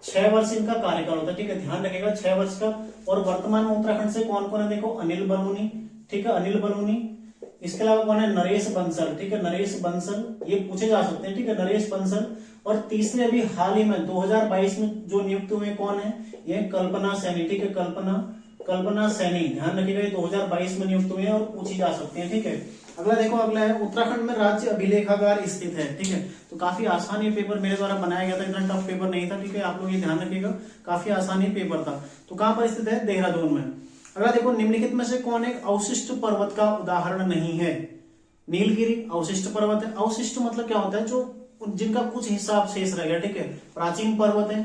6 वर्ष इनका कार्यकाल होता है, ठीक है, ध्यान रखिएगा 6 वर्ष का। और वर्तमान में उत्तराखंड से कौन कौन है? देखो अनिल बलूनी, ठीक है, अनिल बलूनी। इसके अलावा कौन है? नरेश बंसल, ठीक है, नरेश बंसल, ये पूछे जा सकते हैं, ठीक है, नरेश बंसल। और तीसरे अभी हाल ही में 2022 में जो नियुक्त हुए कौन है? ये कल्पना सैनी, ठीक है, कल्पना सैनी, ध्यान रखिएगा, ये 2022 में नियुक्त हुए हैं और पूछी जा सकते हैं, ठीक है। अगला देखो, अगला है उत्तराखंड में राज्य अभिलेखागार स्थित है, ठीक है। तो काफी आसान ये पेपर मेरे द्वारा बनाया गया था, इतना टफ पेपर नहीं था, ठीक है, आप लोग ये ध्यान रखिएगा, काफी आसान ये पेपर था। तो कहां पर स्थित है? देहरादून में। अगला देखो, निम्नलिखित में से कौन एक अवशिष्ट पर्वत का उदाहरण नहीं है? नीलगिरी अवशिष्ट पर्वत है। अवशिष्ट मतलब क्या होता है? जो जिनका कुछ हिस्सा शेष रह गया, ठीक है, प्राचीन पर्वत है,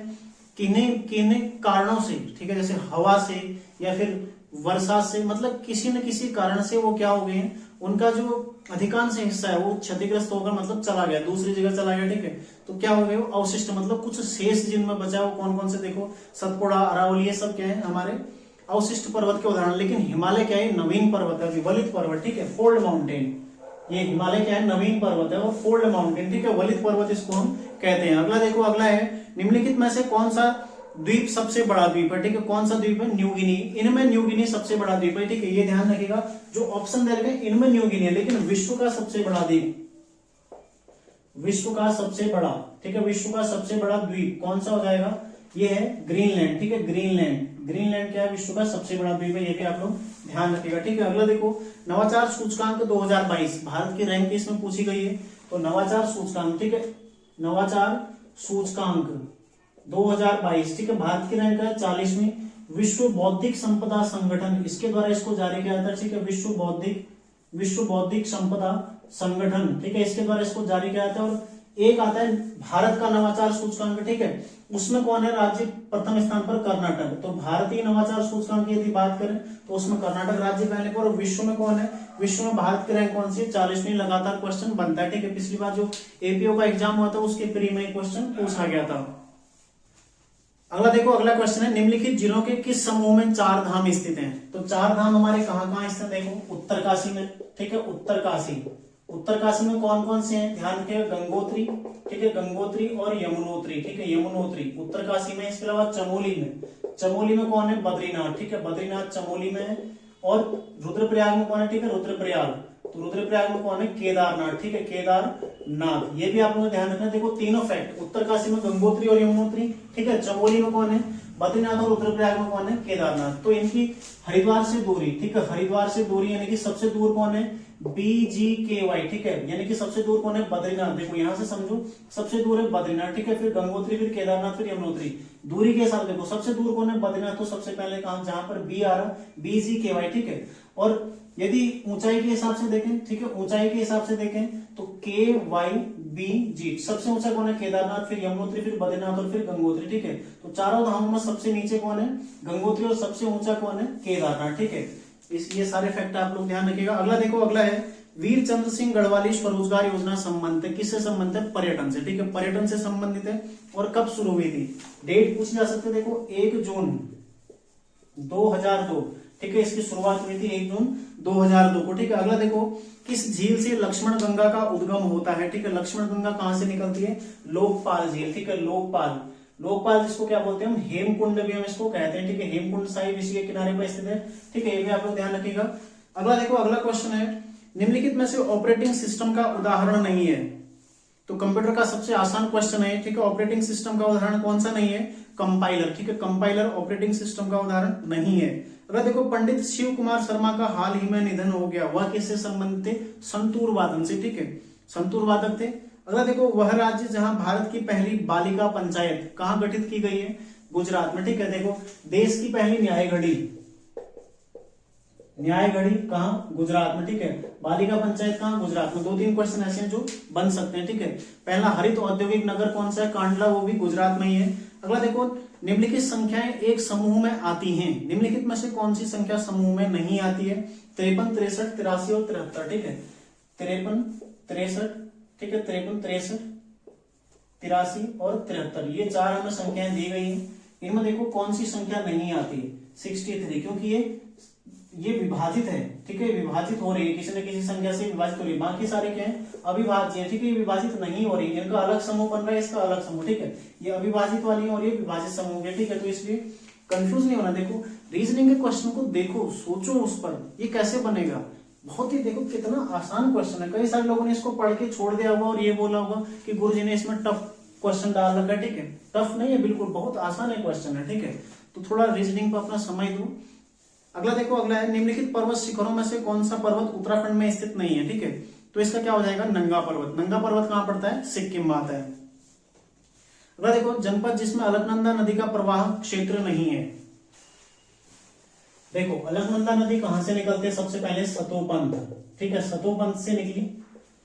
किन्हीं कारणों से, ठीक है, जैसे हवा से या फिर वर्षा से, मतलब किसी न किसी कारण से वो क्या हो गए हैं, उनका जो अधिकांश हिस्सा है वो क्षतिग्रस्त होकर मतलब चला गया, दूसरी जगह चला गया, ठीक है। तो क्या हो गए? अवशिष्ट मतलब कुछ शेष जिनमें बचा, वो कौन कौन से? देखो सतपुड़ा, अरावली, ये सब क्या है? हमारे अवशिष्ट पर्वत के उदाहरण। लेकिन हिमालय क्या है? नवीन पर्वत है, विवलित पर्वत, ठीक है, फोल्ड माउंटेन। ये हिमालय क्या है? नवीन पर्वत है और फोल्ड माउंटेन, ठीक है, वलित पर्वत इसको हम कहते हैं। अगला देखो, अगला है निम्नलिखित में से कौन सा द्वीप सबसे बड़ा द्वीप है? ठीक है, कौन सा द्वीप है? New Guinea. इनमें न्यू गिनी सबसे बड़ा द्वीप है, ठीक है, ये ध्यान रखिएगा। जो ऑप्शन दे रखे हैं इनमें न्यू गिनी है, लेकिन विश्व का सबसे बड़ा द्वीप, विश्व का सबसे बड़ा, ठीक है, विश्व का सबसे बड़ा द्वीप कौन सा हो जाएगा? ये है ग्रीनलैंड, ठीक है, ग्रीनलैंड। ग्रीनलैंड क्या है? विश्व का सबसे बड़ा द्वीप है, ये भी आप लोग ध्यान रखिएगा, ठीक है। अगला देखो, नवाचार सूचकांक 2022, भारत की रैंक इसमें पूछी गई है। तो नवाचार सूचकांक, ठीक है, नवाचार सूचकांक 2022, ठीक है, भारत की रैंक है 40वीं। विश्व बौद्धिक संपदा संगठन, इसके द्वारा इसको जारी किया जाता है, ठीक है, विश्व बौद्धिक संपदा संगठन, ठीक है, इसके द्वारा इसको जारी किया जाता है। और एक आता है भारत का नवाचार सूचकांक, ठीक है, उसमें कौन है राज्य? प्रथम स्थान पर कर्नाटक। तो भारतीय नवाचार सूचकांक की यदि बात करें तो उसमें कर्नाटक राज्य पहले पर। और विश्व में कौन है? विश्व में भारत की रैंक कौन सी है? 40वीं। लगातार क्वेश्चन बनता है, ठीक है, पिछली बार जो एपीओ का एग्जाम हुआ था उसके प्री में क्वेश्चन पूछा गया था। अगला देखो, अगला क्वेश्चन है, निम्नलिखित जिलों के किस समूह में 4 धाम स्थित हैं? तो 4 धाम हमारे कहां कहां स्थित है? देखो उत्तरकाशी में, ठीक है, उत्तरकाशी में कौन कौन से हैं? ध्यान रखिएगा, गंगोत्री, ठीक है, गंगोत्री और यमुनोत्री, ठीक है, यमुनोत्री उत्तरकाशी में। इसके अलावा चमोली में कौन है? बद्रीनाथ, ठीक है, बद्रीनाथ चमोली में है। और रुद्रप्रयाग में कौन है? ठीक है, रुद्रप्रयाग, तो रुद्रप्रयाग में कौन है? केदारनाथ। ठीक है, केदारनाथ। ये भी आप लोगों को ध्यान रखना। देखो तीनों फैक्ट, उत्तरकाशी में गंगोत्री और यमुनोत्री, ठीक है, चमोली में कौन है? बद्रीनाथ, और रुद्रप्रयाग में कौन है? केदारनाथ। तो इनकी हरिद्वार से दूरी, ठीक है, हरिद्वार से दूरी यानी कि सबसे दूर कौन है? BGKY। ठीक है, यानी कि सबसे दूर कौन है? बद्रीनाथ। देखो यहां से समझो, सबसे दूर है बद्रीनाथ, ठीक है, फिर गंगोत्री, फिर केदारनाथ, फिर यमुनोत्री। दूरी के हिसाब देखो, सबसे दूर कौन है? बद्रीनाथ। तो सबसे पहले कहां? जहां पर B आ रहा, BGKY। ठीक है, और यदि ऊंचाई के हिसाब से देखें, ठीक है, ऊंचाई के हिसाब से देखें तो KYBG। सबसे ऊंचा कौन है? केदारनाथ, फिर यमुनोत्री, फिर बद्रीनाथ और फिर गंगोत्री। ठीक है, तो चारों धामों में सबसे नीचे कौन है? गंगोत्री, और सबसे ऊंचा कौन है? केदारनाथ। ठीक है, ये सारे फैक्ट आप लोग ध्यान रखिएगा। अगला देखो, अगला है वीर चंद्र सिंह गढ़वाली स्वरोजगार योजना संबंधित है। किससे संबंधित है? पर्यटन से। ठीक है, पर्यटन से संबंधित है। और कब शुरू हुई थी? डेट पूछी जा सकती है। देखो 1 जून 2002। ठीक है, इसकी शुरुआत हुई थी 1 जून 2002 को। ठीक है, अगला देखो, किस झील से लक्ष्मण गंगा का उद्गम होता है? ठीक है, लक्ष्मण गंगा कहां से निकलती है? लोकपाल झील। ठीक है, लोकपाल जिसको क्या बोलते हैं हम? हेमकुंड भी हम इसको कहते हैं। ठीक है, हेमकुंड साहिब इसी के किनारे पर स्थित है। ठीक है, ये भी आप लोग ध्यान रखिएगा। अगला देखो, अगला क्वेश्चन है, निम्नलिखित में से ऑपरेटिंग सिस्टम का उदाहरण नहीं है। तो कंप्यूटर का सबसे आसान क्वेश्चन है। ठीक है, ऑपरेटिंग सिस्टम का उदाहरण कौन सा नहीं है? कंपाइलर। ठीक है, कंपाइलर ऑपरेटिंग सिस्टम का उदाहरण नहीं है। अगर देखो, पंडित शिव कुमार शर्मा का हाल ही में निधन हो गया, वह किससे संबंधित थे? संतूर वादन से। ठीक है, संतूर वादक थे। अगला देखो, वह राज्य जहां भारत की पहली बालिका पंचायत कहां गठित की गई है? गुजरात में। ठीक है, देखो देश की पहली न्याय घड़ी कहां? गुजरात में। ठीक है, बालिका पंचायत कहां? गुजरात में। 2-3 क्वेश्चन ऐसे हैं जो बन सकते हैं। ठीक है, पहला हरित औद्योगिक नगर कौन सा है? कांडला, वो भी गुजरात में ही है। अगला देखो, निम्नलिखित संख्याएं एक समूह में आती हैं, निम्नलिखित में से कौन सी संख्या समूह में नहीं आती है? 53, 63, 83 और 73। ठीक है, 53, 63, ठीक है, 53, 63, 83 और 73, ये 4 हमें संख्याएं दी गई हैं। इनमें देखो कौन सी संख्या नहीं आती है? 63, क्योंकि ये विभाजित है। ठीक है, विभाजित हो रही है, किसी न किसी संख्या से विभाजित हो रही है। बाकी सारे क्या है? अविभाज्य है। ठीक है, ये विभाजित नहीं हो रही है, इनका अलग समूह बन रहा है, इसका अलग समूह। ठीक है, ये अविभाजित वाली है और ये विभाजित समूह है। ठीक है, तो इसलिए कंफ्यूज नहीं होना। देखो रीजनिंग के क्वेश्चन को देखो, सोचो उस पर, ये कैसे बनेगा। बहुत ही देखो कितना आसान क्वेश्चन है। कई सारे लोगों ने इसको पढ़ के छोड़ दिया होगा और ये बोला होगा कि गुरुजी ने इसमें टफ क्वेश्चन डाल रखा है। ठीक है, टफ नहीं है, बिल्कुल बहुत आसान है क्वेश्चन है। ठीक है, तो थोड़ा रीजनिंग पर अपना समय दो। अगला देखो, अगला है, निम्नलिखित पर्वत शिखरों में से कौन सा पर्वत उत्तराखंड में स्थित नहीं है? ठीक है, तो इसका क्या हो जाएगा? नंगा पर्वत। नंगा पर्वत कहां पड़ता है? सिक्किम में आता है। अगला देखो, जनपद जिसमें अलकनंदा नदी का प्रवाह क्षेत्र नहीं है। देखो अलकनंदा नदी कहां से निकलती है? सबसे पहले सतोपंथ। ठीक है, सतोपंथ से निकली,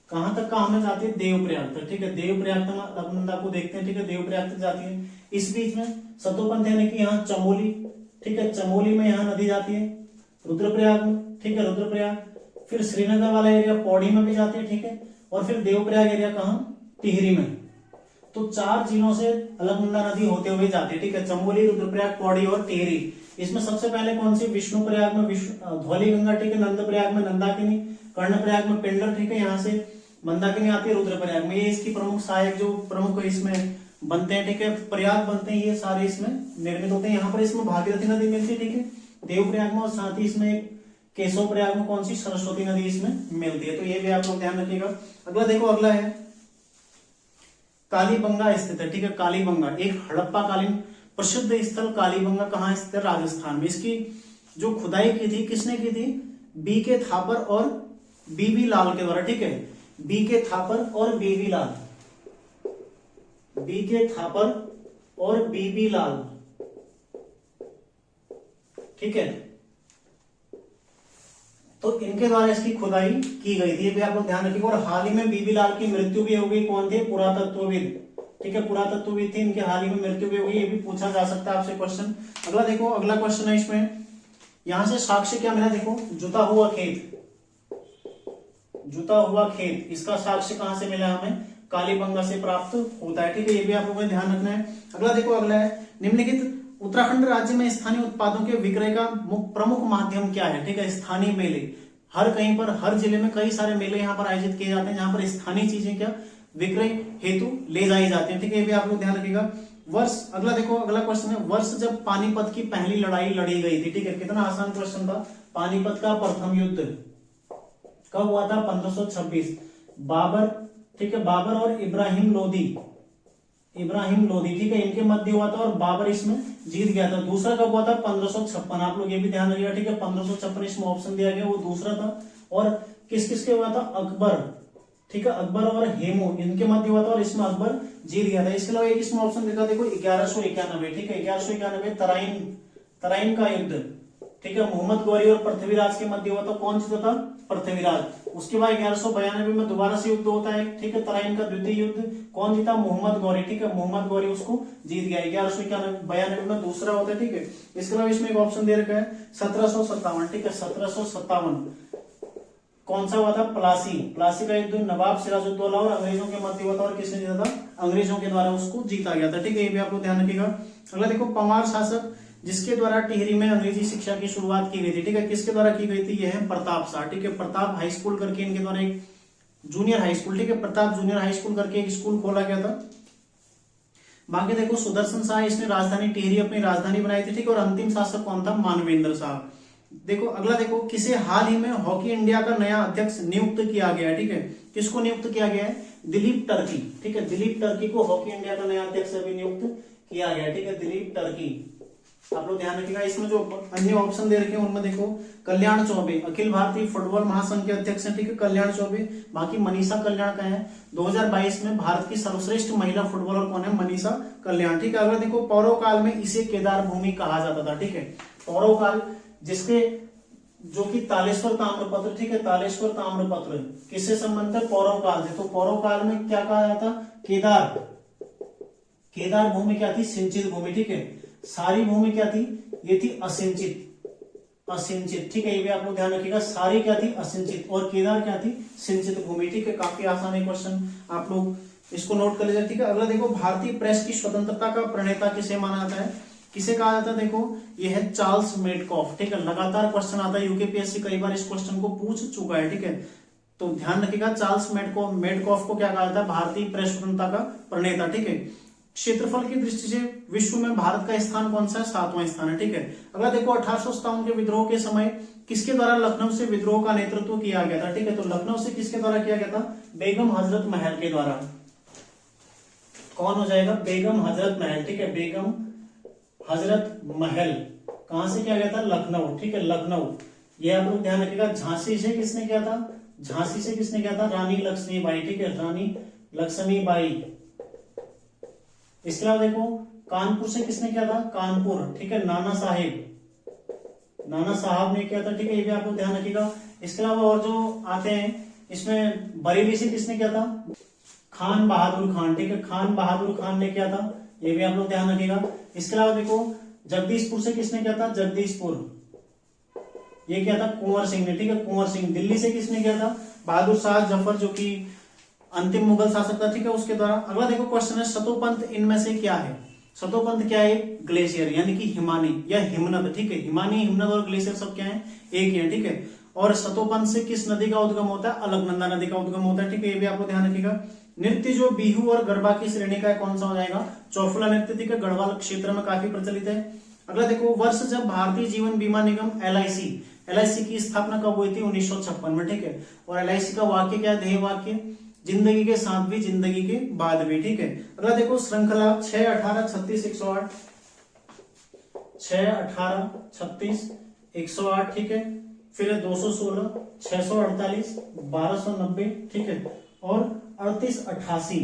कहां तक कहां में जाती है? देवप्रयाग तक। ठीक है, देवप्रयाग तक अलकनंदा को देखते हैं। ठीक है, देवप्रयाग तक जाती है। इस बीच में सतोपंथ यानी कि यहाँ चमोली, ठीक है, चमोली में यहाँ नदी जाती है, रुद्रप्रयाग में। ठीक है, रुद्रप्रयाग, फिर श्रीनगर वाला एरिया पौड़ी में भी जाती है। ठीक है, और फिर देवप्रयाग एरिया कहां? टिहरी में। तो 4 जिलों से अलकनंदा नदी होते हुए जाती है। ठीक है, चमोली, रुद्रप्रयाग, पौड़ी और टिहरी। इसमें सबसे पहले कौन सी? विष्णुप्रयाग में धौली गंगा। ठीक है, नंदप्रयाग में नंदाकिनी, कर्णप्रयाग में पिंडर। ठीक है, यहाँ से मंदाकिनी आती है रुद्रप्रयाग में। ये इसकी प्रमुख सहायक जो प्रमुख इसमें बनते हैं। ठीक है, प्रयाग बनते हैं, ये सारे इसमें निर्मित होते हैं। यहाँ पर इसमें भागीरथी नदी मिलती है। ठीक है, देवप्रयाग में, और साथ ही इसमें एक केशव प्रयाग में कौन सी? सरस्वती नदी इसमें मिलती है। तो ये भी आप लोग ध्यान रखिएगा। अगला देखो, अगला है कालीबंगा स्थित है। ठीक है, कालीबंगा एक हड़प्पा कालीन प्रसिद्ध स्थल कालीबंगा कहाँ स्थित है? राजस्थान में। इसकी जो खुदाई की थी किसने की थी? BK थापर और BB लाल के द्वारा। ठीक है, BK थापर और BB लाल, BK थापर और BB लाल। ठीक है, तो इनके द्वारा इसकी खुदाई की गई थी, ये भी आप लोग ध्यान रखिएगा। और हाल ही में BB लाल की मृत्यु भी हो गई। कौन थे? पुरातत्वविद। ठीक है, पुरातत्वविद थे, इनके हाल ही में मृत्यु भी हो गई। ये भी पूछा जा सकता है आपसे क्वेश्चन। अगला देखो, अगला क्वेश्चन है इसमें, यहां से साक्ष्य क्या मिला? देखो जुता हुआ खेत, जुता हुआ खेत, इसका साक्ष्य कहां से मिला हमें? कालीबंगा से प्राप्त होता है। ठीक है, ये भी आप लोगों को ध्यान रखना है। अगला देखो, अगला है, निम्नलिखित उत्तराखंड राज्य में स्थानीय उत्पादों के विक्रय का प्रमुख माध्यम क्या है? ठीक है, स्थानीय मेले। हर कहीं पर, हर जिले में कई सारे मेले यहाँ पर आयोजित किए जाते हैं, जहां पर स्थानीय चीजें क्या विक्रय हेतु ले जाई जाती है। ठीक है, ये भी आप लोग ध्यान रखिएगा। वर्ष, अगला देखो, अगला क्वेश्चन है, वर्ष जब पानीपत की पहली लड़ाई लड़ी गई थी। ठीक है, कितना आसान क्वेश्चन था। पानीपत का प्रथम युद्ध कब हुआ था? 1526। बाबर, ठीक है, बाबर और इब्राहिम लोदी, ठीक है, इनके मध्य हुआ था और बाबर इसमें जीत गया था। दूसरा कब हुआ था? 1556। आप लोग ये भी ध्यान रखिएगा, ठीक है, 1556 इसमें ऑप्शन दिया गया, वो दूसरा था। और किस किस के हुआ था? अकबर, ठीक है, अकबर और हेमू, इनके मध्य हुआ था और इसमें अकबर जीत गया था। इसके अलावा एक इसमें ऑप्शन देखा, देखो 1191, ठीक है, 1191 तराइन का युद्ध, ठीक है, मोहम्मद गौरी और पृथ्वीराज के मध्य हुआ था। कौन जीता था? पृथ्वीराज। उसके बाद 1192 में दोबारा से युद्ध होता है, ठीक है, तराइन का द्वितीय युद्ध। कौन जीता? मोहम्मद गौरी, ठीक है, मोहम्मद गौरी उसको जीत गया। 1192 में दूसरा होता है, ठीक है। इसके अलावा इसमें एक ऑप्शन दे रखा है 1757, ठीक है, 1757 कौन सा हुआ था? प्लासी का युद्ध नवाब सिराजुद्दौला और अंग्रेजों के मध्य हुआ था और किसने जीता था? अंग्रेजों के द्वारा उसको जीता गया था, ठीक है, ये भी आप लोग ध्यान रखिएगा। अगला देखो, पंवार शासक जिसके द्वारा टिहरी में अंग्रेजी शिक्षा की शुरुआत की गई थी, ठीक है, किसके द्वारा की गई थी? यह है प्रताप शाह, ठीक है, प्रताप हाई स्कूल करके इनके द्वारा एक जूनियर हाई स्कूल, ठीक है, प्रताप जूनियर हाई स्कूल करके एक स्कूल खोला गया था। बाकी देखो, सुदर्शन शाह, इसने राजधानी टिहरी अपनी राजधानी बनाई थी, ठीक है, और अंतिम शासक कौन था? मानवेंद्र शाह। देखो अगला देखो, किसे हाल ही में हॉकी इंडिया का नया अध्यक्ष नियुक्त किया गया है, ठीक है, किसको नियुक्त किया गया है? दिलीप टर्की, ठीक है, दिलीप टर्की को हॉकी इंडिया का नया अध्यक्ष अभी नियुक्त किया गया है, ठीक है, दिलीप टर्की। आप लोग ध्यान रखिएगा। इसमें जो अन्य ऑप्शन दे रखे हैं उनमें देखो, कल्याण चौबे अखिल भारतीय फुटबॉल महासंघ के अध्यक्ष हैं, ठीक है, कल्याण चौबे। बाकी मनीषा कल्याण का है, 2022 में भारत की सर्वश्रेष्ठ महिला फुटबॉलर कौन है? मनीषा कल्याण, ठीक है। अगर देखो, पौरव काल में इसे केदार भूमि कहा जाता था, ठीक है, पौरव काल, जिसके जो कि तालेश्वर ताम्रपत्र, ठीक है, तालेश्वर ताम्रपत्र किससे संबंधित है? पौरव काल से। तो पौरव काल में क्या कहा जाता? केदार भूमि क्या थी? सिंचित भूमि, ठीक है। सारी भूमि क्या थी? ये थी असिंचित, ठीक है, ये भी आप लोग ध्यान रखिएगा। सारी क्या थी? असिंचित, और केदार क्या थी? सिंचित भूमि, ठीक है। काफी आसान है क्वेश्चन, आप लोग इसको नोट कर लीजिए, ठीक है। अगला देखो, भारतीय प्रेस की स्वतंत्रता का प्रणेता किसे माना जाता है? किसे कहा जाता है? देखो, ये है चार्ल्स मेडकॉफ, ठीक है, लगातार क्वेश्चन आता है, यूकेपीएससी कई बार इस क्वेश्चन को पूछ चुका है, ठीक है, तो ध्यान रखिएगा। चार्ल्स मेडकॉफ को क्या कहा जाता है? भारतीय प्रेस स्वतंत्रता का प्रणेता, ठीक है। क्षेत्रफल की दृष्टि से विश्व में भारत का स्थान कौन सा है? 7वां स्थान है, ठीक है। अगला देखो, 1857 के विद्रोह के समय किसके द्वारा लखनऊ से विद्रोह का नेतृत्व किया गया था? ठीक है, तो लखनऊ से किसके द्वारा किया गया था? बेगम हजरत महल के द्वारा। कौन हो जाएगा? बेगम हजरत महल, ठीक है, बेगम हजरत महल कहां से किया गया था? लखनऊ, ठीक है, लखनऊ। ये आप लोग ध्यान रखिएगा। झांसी से किसने किया था? झांसी से किसने किया था? रानी लक्ष्मीबाई, ठीक है, रानी लक्ष्मीबाई। इसके अलावा देखो, कानपुर से किसने किया था? कानपुर, ठीक है, नाना साहब ने किया था, ठीक है, ये भी आप लोग ध्यान रखिएगा। इसके अलावा और जो आते हैं इसमें, बरेली से किसने किया था? खान बहादुर खान, ठीक है, खान बहादुर खान ने किया था, ये भी आप लोग ध्यान रखिएगा। इसके अलावा देखो, जगदीशपुर से किसने किया था? जगदीशपुर, ये किया था कुंवर सिंह ने, ठीक है, कुंवर सिंह। दिल्ली से किसने किया था? बहादुर शाह जफर, जो कि अंतिम मुगल शासक था, ठीक है, उसके द्वारा। अगला देखो क्वेश्चन है, सतोपंथ इनमें से क्या है? सतोपंथ क्या है? ग्लेशियर, यानी कि हिमानी या हिमनद, ठीक है, हिमानी, हिमनद और ग्लेशियर सब क्या है? एक ही है, ठीक है। और सतोपंथ से किस नदी का उद्गम होता है? अलकनंदा नदी का उद्गम होता है, ठीक है, ये भी आपको ध्यान रखिएगा। नृत्य जो बिहू और गरबा की श्रेणी का है, कौन सा हो जाएगा? चौफुला नृत्य, ठीक है, गढ़वाल क्षेत्र में काफी प्रचलित है। अगला देखो, वर्ष जब भारतीय जीवन बीमा निगम एलआईसी की स्थापना कब हुई थी? 1956 में, ठीक है। और एलआईसी का वाक्य क्या है? ध्येय वाक्य, जिंदगी के साथ भी जिंदगी के बाद भी, ठीक है। अगला देखो, श्रृंखला 6, 18, 36, 108, 6, 18, 36, 108, ठीक है, फिर 216, 648, 1290, ठीक है, और 38, 88।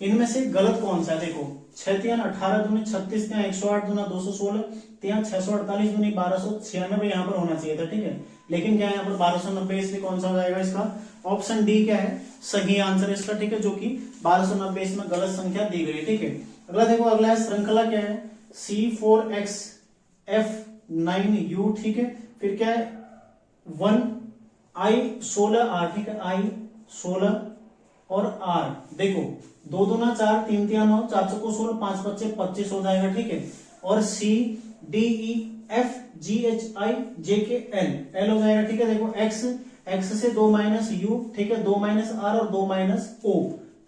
इनमें से गलत कौन सा है? देखो, 6 3 18 दूनी 36, 108 दूना 216, 648 दूनी 1296 यहाँ पर होना चाहिए था, ठीक है, लेकिन क्या है यहाँ पर 1290, इसलिए कौन सा हो जाएगा इसका? ऑप्शन डी क्या है? सही आंसर इसका, ठीक है, जो कि 1290 इसमें गलत संख्या दी गई, ठीक है। अगला देखो, अगला है श्रृंखला क्या है? C4XF9U, ठीक है, फिर क्या है? 1I16R, ठीक है, I16 और R। देखो, 2 2 4, 3 3 9, 4 4 16, 5 5 25 हो जाएगा, ठीक है। और CDEFGHIJKL हो जाएगा, ठीक है। देखो, X से 2 -U, ठीक है, 2 -R और 2 -O,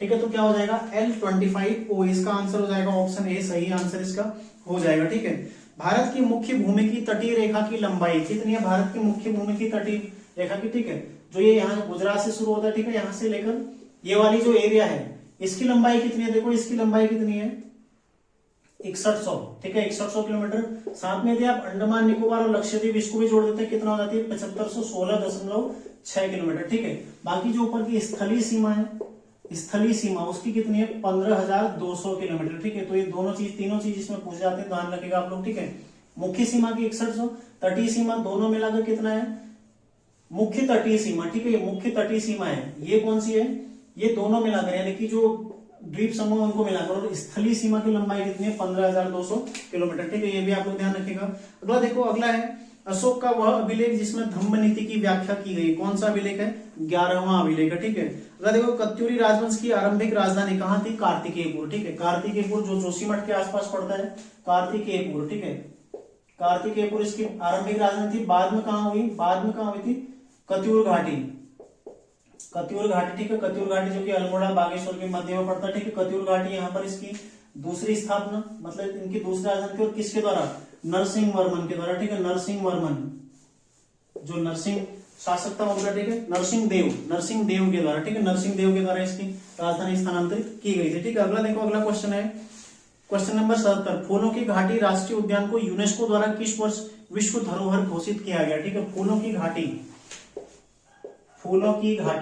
ठीक है, तो क्या हो जाएगा? L25O इसका आंसर हो जाएगा। ऑप्शन ए सही आंसर इसका हो जाएगा, ठीक है। भारत की मुख्य भूमि की तटीय रेखा की लंबाई कितनी है? भारत की मुख्य भूमि की तटीय रेखा की, ठीक है, जो ये यहाँ गुजरात से शुरू होता है, ठीक है, यहाँ से लेकर ये वाली जो एरिया है इसकी लंबाई कितनी है, देखो इसकी लंबाई कितनी है 6100, ठीक है 6100 किलोमीटर। साथ में यदि आप अंडमान निकोबार और लक्षद्वीप इसको भी जोड़ देते हैं कितना हो जाती है 7516.6 किलोमीटर, ठीक है। बाकी जो ऊपर की स्थलीय सीमा है, स्थलीय सीमा उसकी कितनी है 15200 किलोमीटर, ठीक है। तो ये तीनों चीज इसमें पूछ जाते हैं, ध्यान रखेगा आप लोग, ठीक है। मुख्य सीमा की 6100, तटीय सीमा दोनों मिलाकर कितना है, मुख्य तटीय सीमा, ठीक है, ये मुख्य तटीय सीमा है, ये कौन सी है, ये दोनों मिलाकर यानी कि जो द्वीप समूह उनको मिलाकर, और स्थलीय सीमा की लंबाई कितनी है 15200 किलोमीटर, ठीक है, ये भी आप लोग ध्यान रखिएगा। अगला देखो, अगला है अशोक का वह अभिलेख जिसमें धम्म नीति की व्याख्या की गई, कौन सा अभिलेख है 11वां अभिलेख है, ठीक है। अगला देखो, कत्यूरी राजवंश की आरंभिक राजधानी कहाँ थी, कार्तिकेयपुर, ठीक है। कार्तिकेयपुर जो जोशीमठ के आसपास पड़ता है, कार्तिकेयपुर, ठीक है, कार्तिकेयपुर इसकी आरंभिक राजधानी थी। बाद में कहाँ हुई, बाद में कहाँ हुई थी कत्यूर घाटी, कत्यूर घाटी, ठीक है, कत्यूर घाटी जो कि अल्मोड़ा बागेश्वर के मध्य में पड़ता है, ठीक है। कत्यूर घाटी यहाँ पर इसकी दूसरी स्थापना, मतलब इनकी दूसरी राजधानी थी, और किसके द्वारा, नरसिंह वर्मन के द्वारा, ठीक है, नरसिंह वर्मन जो नरसिंह शासक था उनका, ठीक है, नरसिंह देव के द्वारा, ठीक है, नरसिंह देव के द्वारा इसकी राजधानी स्थानांतरित की गई थी, ठीक है। अगला देखो, अगला क्वेश्चन है क्वेश्चन नंबर 77, फूलों की घाटी राष्ट्रीय उद्यान को यूनेस्को द्वारा किस वर्ष विश्व धरोहर घोषित किया गया, ठीक है। फूलों की घाटी,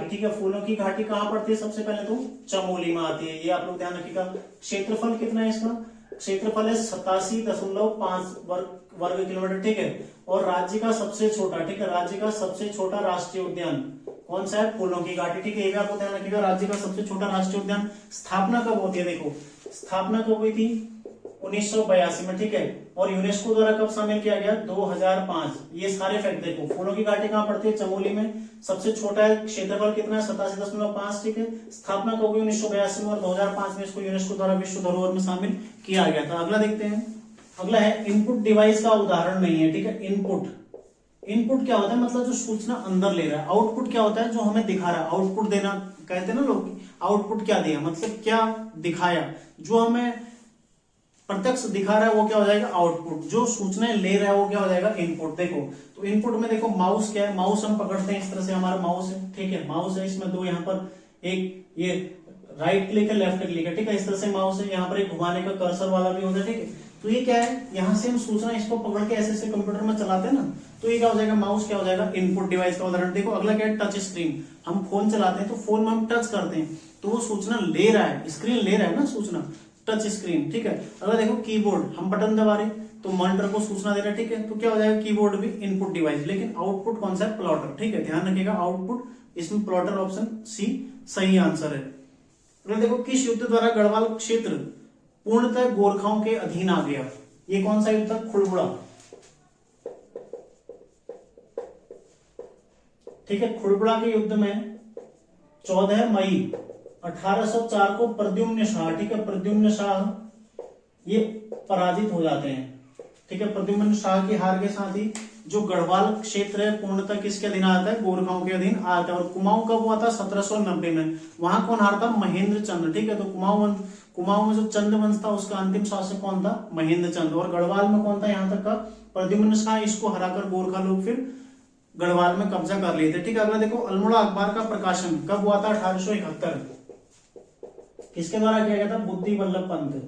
ठीक है, फूलों की घाटी कहाँ पड़ती है, सबसे पहले तो चमोली में आती है, ये आप लोग ध्यान रखिएगा। क्षेत्रफल कितना है इसका, क्षेत्रफल है 87.5 वर्ग किलोमीटर, ठीक है। और राज्य का सबसे छोटा, ठीक है, राज्य का सबसे छोटा राष्ट्रीय उद्यान कौन सा है, फूलों की घाटी, ठीक है, ये भी आपको ध्यान रखिएगा। राज्य का सबसे छोटा राष्ट्रीय उद्यान स्थापना कब होती है, देखो स्थापना कब हुई थी 1982 में, ठीक है। और यूनेस्को द्वारा कब शामिल किया गया 2005। ये सारे फैक्ट देखो, फूलों की घाटी कहाँ पड़ती है, चमोली में, सबसे छोटा है, क्षेत्रफल कितना है 87.5, ठीक है। स्थापना कब हुई 1982 में, और 2005 में इसको यूनेस्को द्वारा विश्व धरोहर में शामिल किया गया था। अगला देखते हैं, अगला है इनपुट डिवाइस का उदाहरण नहीं है, ठीक है। इनपुट क्या होता है, मतलब जो सूचना अंदर ले रहा है। आउटपुट क्या होता है, जो हमें दिखा रहा है। आउटपुट देना कहते हैं ना लोग, आउटपुट क्या दिया, मतलब क्या दिखाया, जो हमें प्रत्यक्ष दिखा रहा है वो क्या हो जाएगा आउटपुट, जो सूचनाएं ले रहा है वो क्या हो जाएगा इनपुट। देखो तो इनपुट में देखो माउस क्या है, माउस हम पकड़ते हैं इस तरह से, हमारा माउस है, ठीक है, माउस है, इसमें दो यहाँ पर एक ये राइट क्लिक है, लेफ्ट क्लिक है, ठीक है, इस तरह से माउस है, यहाँ पर एक घुमाने का कर्सर वाला भी होता है, ठीक है। तो ये क्या है, यहाँ से हम सूचना इसको पकड़ के ऐसे कंप्यूटर में चलाते हैं ना, तो ये क्या हो जाएगा, माउस क्या हो जाएगा इनपुट डिवाइस का उदाहरण। देखो अगला क्या है, टच स्क्रीन। हम फोन चलाते हैं तो फोन में हम टच करते हैं तो वो सूचना ले रहा है, स्क्रीन ले रहा है ना सूचना, टच स्क्रीन, ठीक है। अगर देखो कीबोर्ड, हम बटन दबा रहे तो मॉनिटर को सूचना दे रहा है, ठीक है, तो क्या हो जाएगा कीबोर्ड भी इनपुट डिवाइस। लेकिन आउटपुट कौन सा है, प्लॉटर, ठीक है, ध्यान रखिएगा आउटपुट, इसमें प्लॉटर ऑप्शन सी सही आंसर है। अगर देखो किस युद्ध द्वारा गढ़वाल क्षेत्र पूर्णतः गोरखाओं के अधीन आ गया, ये कौन सा युद्ध था, खुड़बुड़ा, ठीक है। खुड़बुड़ा के युद्ध में 14 मई 1804 को प्रद्युम्न शाह, ठीक है, प्रद्युम्न शाह ये पराजित हो जाते हैं, ठीक है। प्रद्युम्न शाह की हार के साथ ही जो गढ़वाल क्षेत्र है पूर्णतः किसके अधीन आता है, गोरखाओं के अधीन आता है। और कुमाऊं कब हुआ था 1790 में, वहां कौन हारता, महेंद्र चंद्र, ठीक है। तो कुमाऊं में जो चंद वंश था उसका अंतिम शासक कौन था, महेंद्र चंद्र। और गढ़वाल में कौन था यहाँ तक का, प्रद्युम्न शाह। इसको हराकर गोरखा लोग फिर गढ़वाल में कब्जा कर लिए थे, ठीक है। अगला देखो अल्मोड़ा अखबार का प्रकाशन कब हुआ था, 1871, किसके द्वारा किया गया था, बुद्धि वल्लभ पंत,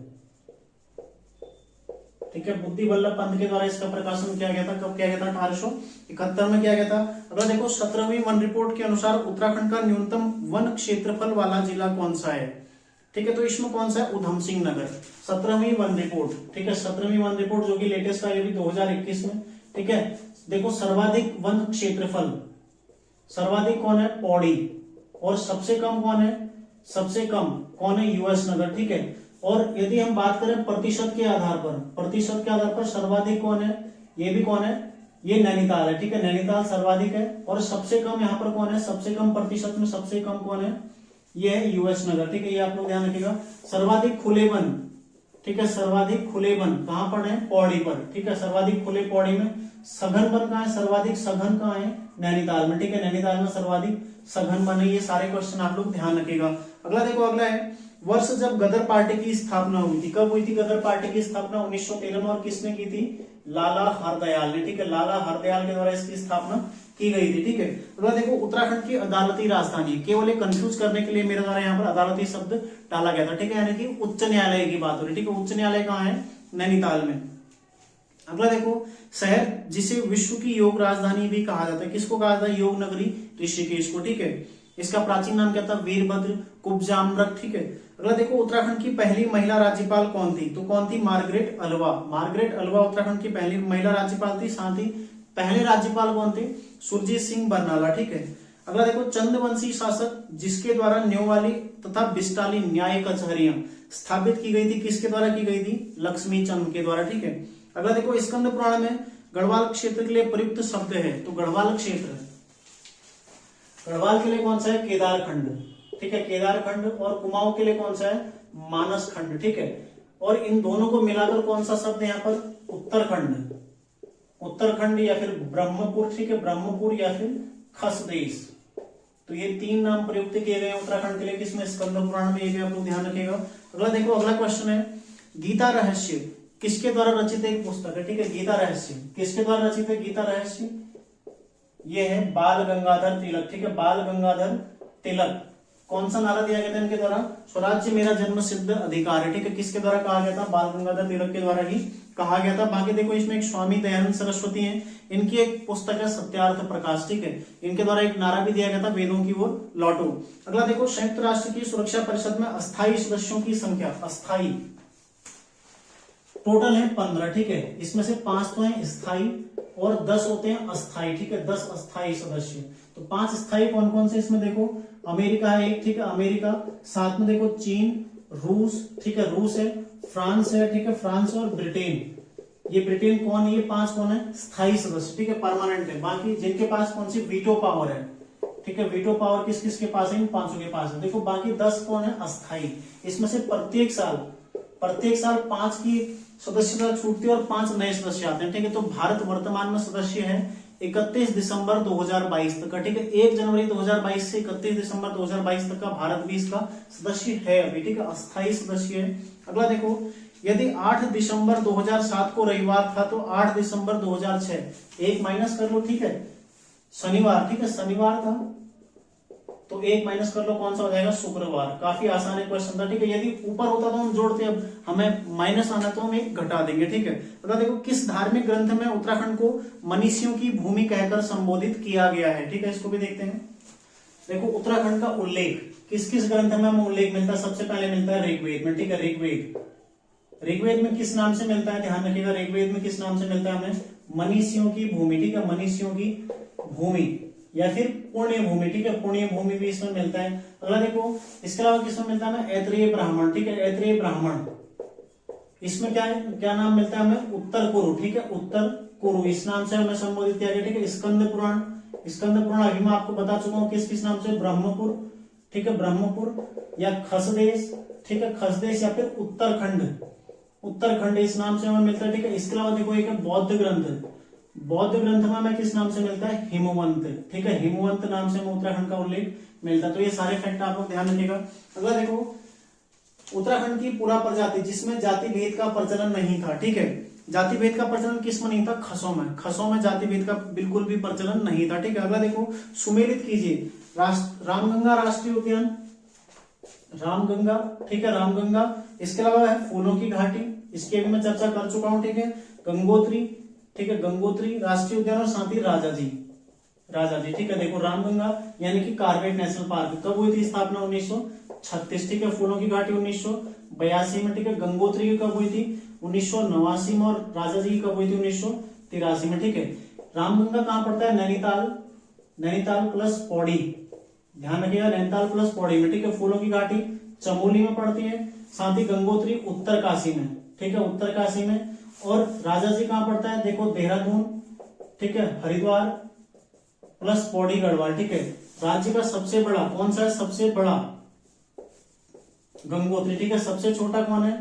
ठीक है, बुद्धि वल्लभ पंत के द्वारा इसका प्रकाशन किया गया था। कब किया गया था, 1871 में किया गया था। अगर देखो 17वीं वन रिपोर्ट के अनुसार उत्तराखंड का न्यूनतम वन क्षेत्रफल वाला जिला कौन सा है, ठीक है, तो इसमें कौन सा है, उधम सिंह नगर। 17वीं वन रिपोर्ट, ठीक है, 17वीं वन रिपोर्ट जो कि लेटेस्ट आई अभी 2021 में, ठीक है। देखो सर्वाधिक वन क्षेत्रफल, सर्वाधिक कौन है, पौड़ी, और सबसे कम कौन है, सबसे कम कौन है, यूएस नगर, ठीक है। और यदि हम बात करें प्रतिशत के आधार पर, प्रतिशत के आधार पर सर्वाधिक कौन है, ये भी कौन है, ये नैनीताल है, ठीक है, नैनीताल सर्वाधिक है। और सबसे कम यहाँ पर कौन है, सबसे कम प्रतिशत में सबसे कम कौन है, ये है यूएस नगर, ठीक है, ये आप लोग ध्यान रखिएगा। सर्वाधिक खुले वन, ठीक है, सर्वाधिक खुले वन कहां पर है, पौड़ी पर, ठीक है, सर्वाधिक खुले पौड़ी में। सघन वन कहां है, सर्वाधिक सघन कहां है, नैनीताल में, ठीक है, नैनीताल में सर्वाधिक सघन वन है। ये सारे क्वेश्चन आप लोग ध्यान रखिएगा। अगला देखो, अगला है वर्ष जब गदर पार्टी की स्थापना हुई थी। कब हुई थी गदर पार्टी की स्थापना? 1913 में। और किसने की थी? लाला हरदयाल ने, ठीक है, लाला हरदयाल के द्वारा इसकी स्थापना की गई थी, ठीक है। अगला देखो, उत्तराखंड की अदालती राजधानी, केवल एक कंफ्यूज करने के लिए मेरे द्वारा यहाँ पर अदालती शब्द डाला गया था, ठीक है, यानी कि उच्च न्यायालय की बात हो रही है, ठीक है। उच्च न्यायालय कहाँ है? नैनीताल में। अगला देखो, शहर जिसे विश्व की योग राजधानी भी कहा जाता है, किसको कहा जाता है? योग नगरी ऋषिकेश को, ठीक है। इसका प्राचीन नाम क्या था? वीरभद्र कुब्जाम्रक, ठीक है। अगला देखो, उत्तराखंड की पहली महिला राज्यपाल कौन थी? तो कौन थी? Margaret Alva. Margaret Alva Uttarakhand की पहली महिला राज्यपाल थी। साथ ही पहले राज्यपाल कौन थे? सुरजीत सिंह बरनाला, ठीक है। अगला देखो, चंदवंशी शासक जिसके द्वारा न्योवाली तथा बिस्टाली न्याय कचहरियां स्थापित की गई थी, किसके द्वारा की गई थी? लक्ष्मी चंद के द्वारा, ठीक है। अगला देखो, स्कंद पुराण में गढ़वाल क्षेत्र के लिए प्रयुक्त शब्द है, तो गढ़वाल क्षेत्र, गढ़वाल के लिए कौन सा है? केदारखंड, ठीक है, केदारखंड। और कुमाऊं के लिए कौन सा है? मानस खंड, ठीक है। और इन दोनों को मिलाकर कौन सा शब्द है यहाँ पर? उत्तरखंड, उत्तरखंड या फिर ब्रह्मपुर, ठीक है, ब्रह्मपुर या फिर खसदेश। तो ये तीन नाम प्रयुक्त किए गए हैं उत्तराखंड के लिए, किसमें? स्कंद पुराण में। ये भी आप लोग ध्यान रखिएगा। अगला देखो, अगला क्वेश्चन है, गीता रहस्य किसके द्वारा रचित एक पुस्तक है, ठीक है। गीता रहस्य किसके द्वारा रचित है? गीता रहस्य ये है बाल गंगाधर तिलक, ठीक है, बाल गंगाधर तिलक। कौन सा नारा दिया गया था इनके द्वारा? स्वराज्य मेरा जन्म सिद्ध अधिकार है, ठीक है। किसके द्वारा कहा गया था? बाल गंगाधर तिलक के द्वारा ही कहा गया था। बाकी देखो, इसमें एक स्वामी दयानंद सरस्वती हैं, इनकी एक पुस्तक है सत्यार्थ प्रकाश, ठीक है। इनके द्वारा एक नारा भी दिया गया था, वेदों की ओर लौटो। अगला देखो, संयुक्त राष्ट्र की सुरक्षा परिषद में अस्थायी सदस्यों की संख्या, अस्थायी टोटल है 15, ठीक है। इसमें से 5 तो हैं स्थायी और 10 होते हैं अस्थायी, ठीक है, 10 अस्थायी सदस्य। तो 5 स्थायी कौन कौन से? इसमें देखो, अमेरिका है एक, ठीक है, अमेरिका। साथ में देखो चीन, रूस, ठीक है, रूस है, फ्रांस है, ठीक है, फ्रांस, और ब्रिटेन। ये ब्रिटेन कौन है? ये 5 कौन है? स्थायी सदस्य, ठीक है, परमानेंट है। बाकी जिनके पास कौन सी? वीटो पावर है, ठीक है। वीटो पावर किस किस के पास है? इन 5 के पास है। देखो, बाकी 10 कौन है? अस्थायी। इसमें से प्रत्येक साल 5 की सदस्यता छूटती है और 5 नए सदस्य आते हैं, ठीक है। तो भारत वर्तमान में सदस्य है 31 दिसंबर 2022 तक का, ठीक है। 1 जनवरी 2022 से 31 दिसंबर 2022 तक का भारत भी इसका सदस्य है अभी, ठीक है, अस्थायी सदस्य है। अगला देखो, यदि 8 दिसंबर 2007 को रविवार था तो 8 दिसंबर 2006 एक माइनस कर लो, ठीक है, शनिवार, ठीक है, शनिवार था तो एक माइनस कर लो, कौन सा हो जाएगा? शुक्रवार। काफी आसान है क्वेश्चन था, ठीक है। यदि ऊपर होता तो हम जोड़ते, अब हमें माइनस आना तो हम एक घटा देंगे, ठीक है। अगर देखो, किस धार्मिक ग्रंथ में उत्तराखंड को मनीषियों की भूमि कहकर संबोधित किया गया है, ठीक है, इसको भी देखते हैं। देखो, उत्तराखंड का उल्लेख किस किस ग्रंथ में हमें उल्लेख मिलता है? सबसे पहले मिलता है ऋग्वेद में, ठीक है, ऋग्वेद में किस नाम से मिलता है? ध्यान रखिएगा, ऋग्वेद में किस नाम से मिलता है हमें? मनीषियों की भूमि, ठीक है, मनीषियों की भूमि या फिर पुण्य भूमि, ठीक है, पुण्य भूमि भी इसमें मिलता है। अगला देखो, इसके अलावा किसमें मिलता है? ऐत्रेय ब्राह्मण, ठीक है, ऐत्रेय ब्राह्मण। इसमें क्या है, क्या नाम मिलता है हमें? उत्तर कुरु, ठीक है, उत्तर कुरु, इस नाम से हमें संबोधित किया गया, ठीक है। स्कंद पुराण अभी मैं आपको बता चुका हूँ किस किस नाम से, ब्रह्मपुर, ठीक है, ब्रह्मपुर या खसदेश, ठीक है, खसदेश या फिर उत्तरखंड इस नाम से हमें मिलता है, ठीक है। इसके अलावा देखो, एक बौद्ध ग्रंथ में हमें किस नाम से मिलता है? हिमवंत, ठीक है, हिमवंत नाम से हमें उत्तराखंड का उल्लेख मिलता है। तो ये सारे फैक्ट आप लोग ध्यान रखिएगा। अगला देखो, उत्तराखंड की पुरा प्रजाति जिसमें जाति भेद का प्रचलन नहीं था, ठीक है, जाति भेद का प्रचलन किसमें नहीं था? खसों में जाति भेद का बिल्कुल भी प्रचलन नहीं था, ठीक है। अगला देखो, सुमेलित कीजिए रामगंगा राष्ट्रीय उद्यान, रामगंगा, ठीक है, रामगंगा। इसके अलावा है फूलों की घाटी, इसकी भी मैं चर्चा कर चुका हूं, ठीक है। गंगोत्री, ठीक है, गंगोत्री राष्ट्रीय उद्यान, और साथ ही राजाजी, ठीक है। देखो, रामगंगा यानी कि कार्बेट नेशनल पार्क कब हुई थी स्थापना? 1936, ठीक है। फूलों की घाटी 1982 में, ठीक है। गंगोत्री की कब हुई थी? 1989 में। और राजाजी की कब हुई थी? 1983 में, ठीक है। रामगंगा कहाँ पड़ता है? नैनीताल प्लस पौड़ी, ध्यान रखिएगा, नैनीताल प्लस पौड़ी में, ठीक है। फूलों की घाटी चमोली में पड़ती है, साथ ही गंगोत्री उत्तरकाशी में, ठीक है, उत्तरकाशी में। और राजाजी कहां पड़ता है? देखो, देहरादून, ठीक है, हरिद्वार प्लस पौड़ी गढ़वाल, ठीक है। राज्य का सबसे बड़ा कौन सा है? सबसे बड़ा गंगोत्री, ठीक है। सबसे छोटा कौन है?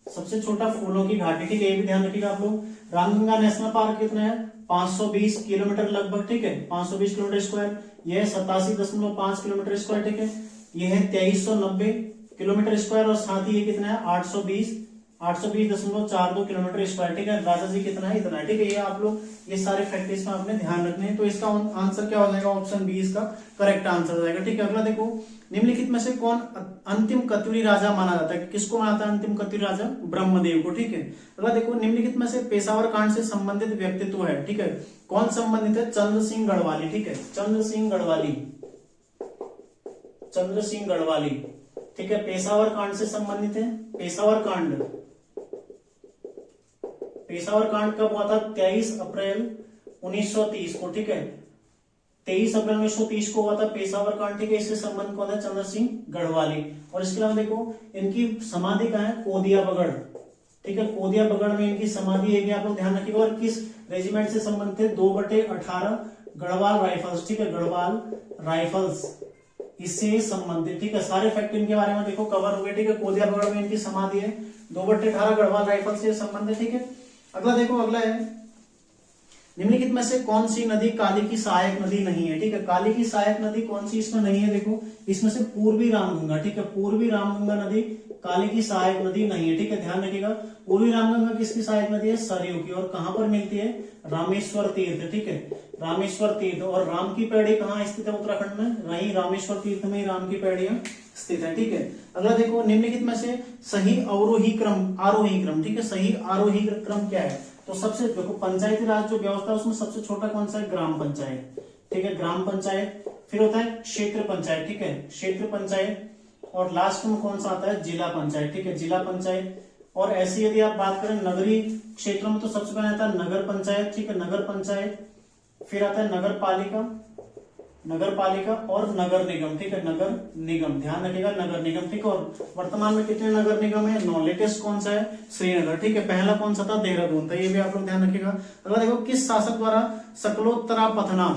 सबसे छोटा फूलों की घाटी, ठीक है, ये भी ध्यान रखिएगा आप लोग। रामगंगा नेशनल पार्क कितना है? 520 किलोमीटर लगभग, ठीक है, 520 किलोमीटर स्क्वायर। यह 87.5 किलोमीटर स्क्वायर, ठीक है। यह है 2390 किलोमीटर स्क्वायर और साथ ही ये कितना है 820.42 किलोमीटर स्क्वायर। ठीक है, राजा जी कितना है, इतना है। ठीक है, ये आप लोग ये सारे फैक्ट इसमें आपने ध्यान रखने हैं। तो इसका आंसर क्या हो जाएगा, ऑप्शन बी इसका करेक्ट आंसर हो जाएगा। ठीक है, अगला देखो, निम्नलिखित में से कौन अंतिम कत्यूरी राजा माना जाता है, किसको माना जाता है अंतिम कत्यूरी राजा, ब्रह्मदेव को। ठीक है, अगला देखो, निम्नलिखित में से पेशावर कांड से संबंधित व्यक्तित्व है। ठीक है, कौन संबंधित है, चंद्र सिंह गढ़वाली। ठीक है, चंद्र सिंह गढ़वाली, चंद्र सिंह गढ़वाली। ठीक है, पेशावर कांड से संबंधित है। पेशावर कांड, पेशावर कांड कब हुआ था, 23 अप्रैल 1930 को। ठीक है, 23 अप्रैल 1930 को हुआ था पेशावर कांड। ठीक है, इससे संबंध कौन है, चंद्र सिंह गढ़वाली। और इसके अलावा देखो, इनकी समाधि कहाँ है, कोदिया बगड़। ठीक है, कोदिया बगड़ में इनकी समाधि है, आप लोग ध्यान रखिएगा। और किस रेजिमेंट से संबंधित है, 2/18 गढ़वाल राइफल्स। ठीक है, गढ़वाल राइफल्स इससे संबंधित। ठीक है, सारे फैक्ट इनके बारे में देखो कवर हो गए। ठीक है, कोदिया बगड़ में इनकी समाधि है, 2/18 गढ़वाल राइफल से संबंधित। ठीक है, अगला देखो, अगला है, निम्नलिखित में से कौन सी नदी काली की सहायक नदी नहीं है। ठीक है, काली की सहायक नदी कौन सी इसमें नहीं है, देखो इसमें से पूर्वी रामगंगा। ठीक है, पूर्वी रामगंगा नदी काली की सहायक नदी नहीं है। ठीक है, ध्यान रखिएगा, पूर्वी रामगंगा किसकी सहायक नदी है, सरयू की। और कहां पर मिलती है, रामेश्वर तीर्थ। ठीक है, रामेश्वर तीर्थ। और राम की पैड़ी कहाँ स्थित है, उत्तराखंड में, वही रामेश्वर तीर्थ में राम की पैड़ियां स्थित है। ठीक है, अगला देखो, निम्नलिखित में से सही अवरोही क्रम, आरोही क्रम। ठीक है, सही आरोही क्रम क्या है, तो सबसे देखो, पंचायती राज जो व्यवस्था है उसमें सबसे छोटा कौन सा है, ग्राम पंचायत। ठीक है, ग्राम पंचायत। फिर होता है क्षेत्र पंचायत। ठीक है, क्षेत्र पंचायत। और लास्ट में कौन सा आता है, जिला पंचायत। ठीक है, जिला पंचायत। और ऐसी यदि आप बात करें नगरीय क्षेत्रों में तो सबसे पहले आता है नगर पंचायत। ठीक है, नगर पंचायत। फिर आता है नगर पालिका, नगर पालिका और नगर निगम। ठीक है, नगर निगम, ध्यान रखिएगा, नगर निगम। ठीक है, और वर्तमान में कितने नगर निगम है, 9। लेटेस्ट कौन सा है, श्रीनगर। ठीक है, पहला कौन सा था, देहरादून था। ये भी आप लोग ध्यान रखिएगा। अगला देखो, किस शासक द्वारा सकलोत्तरा पथनाथ,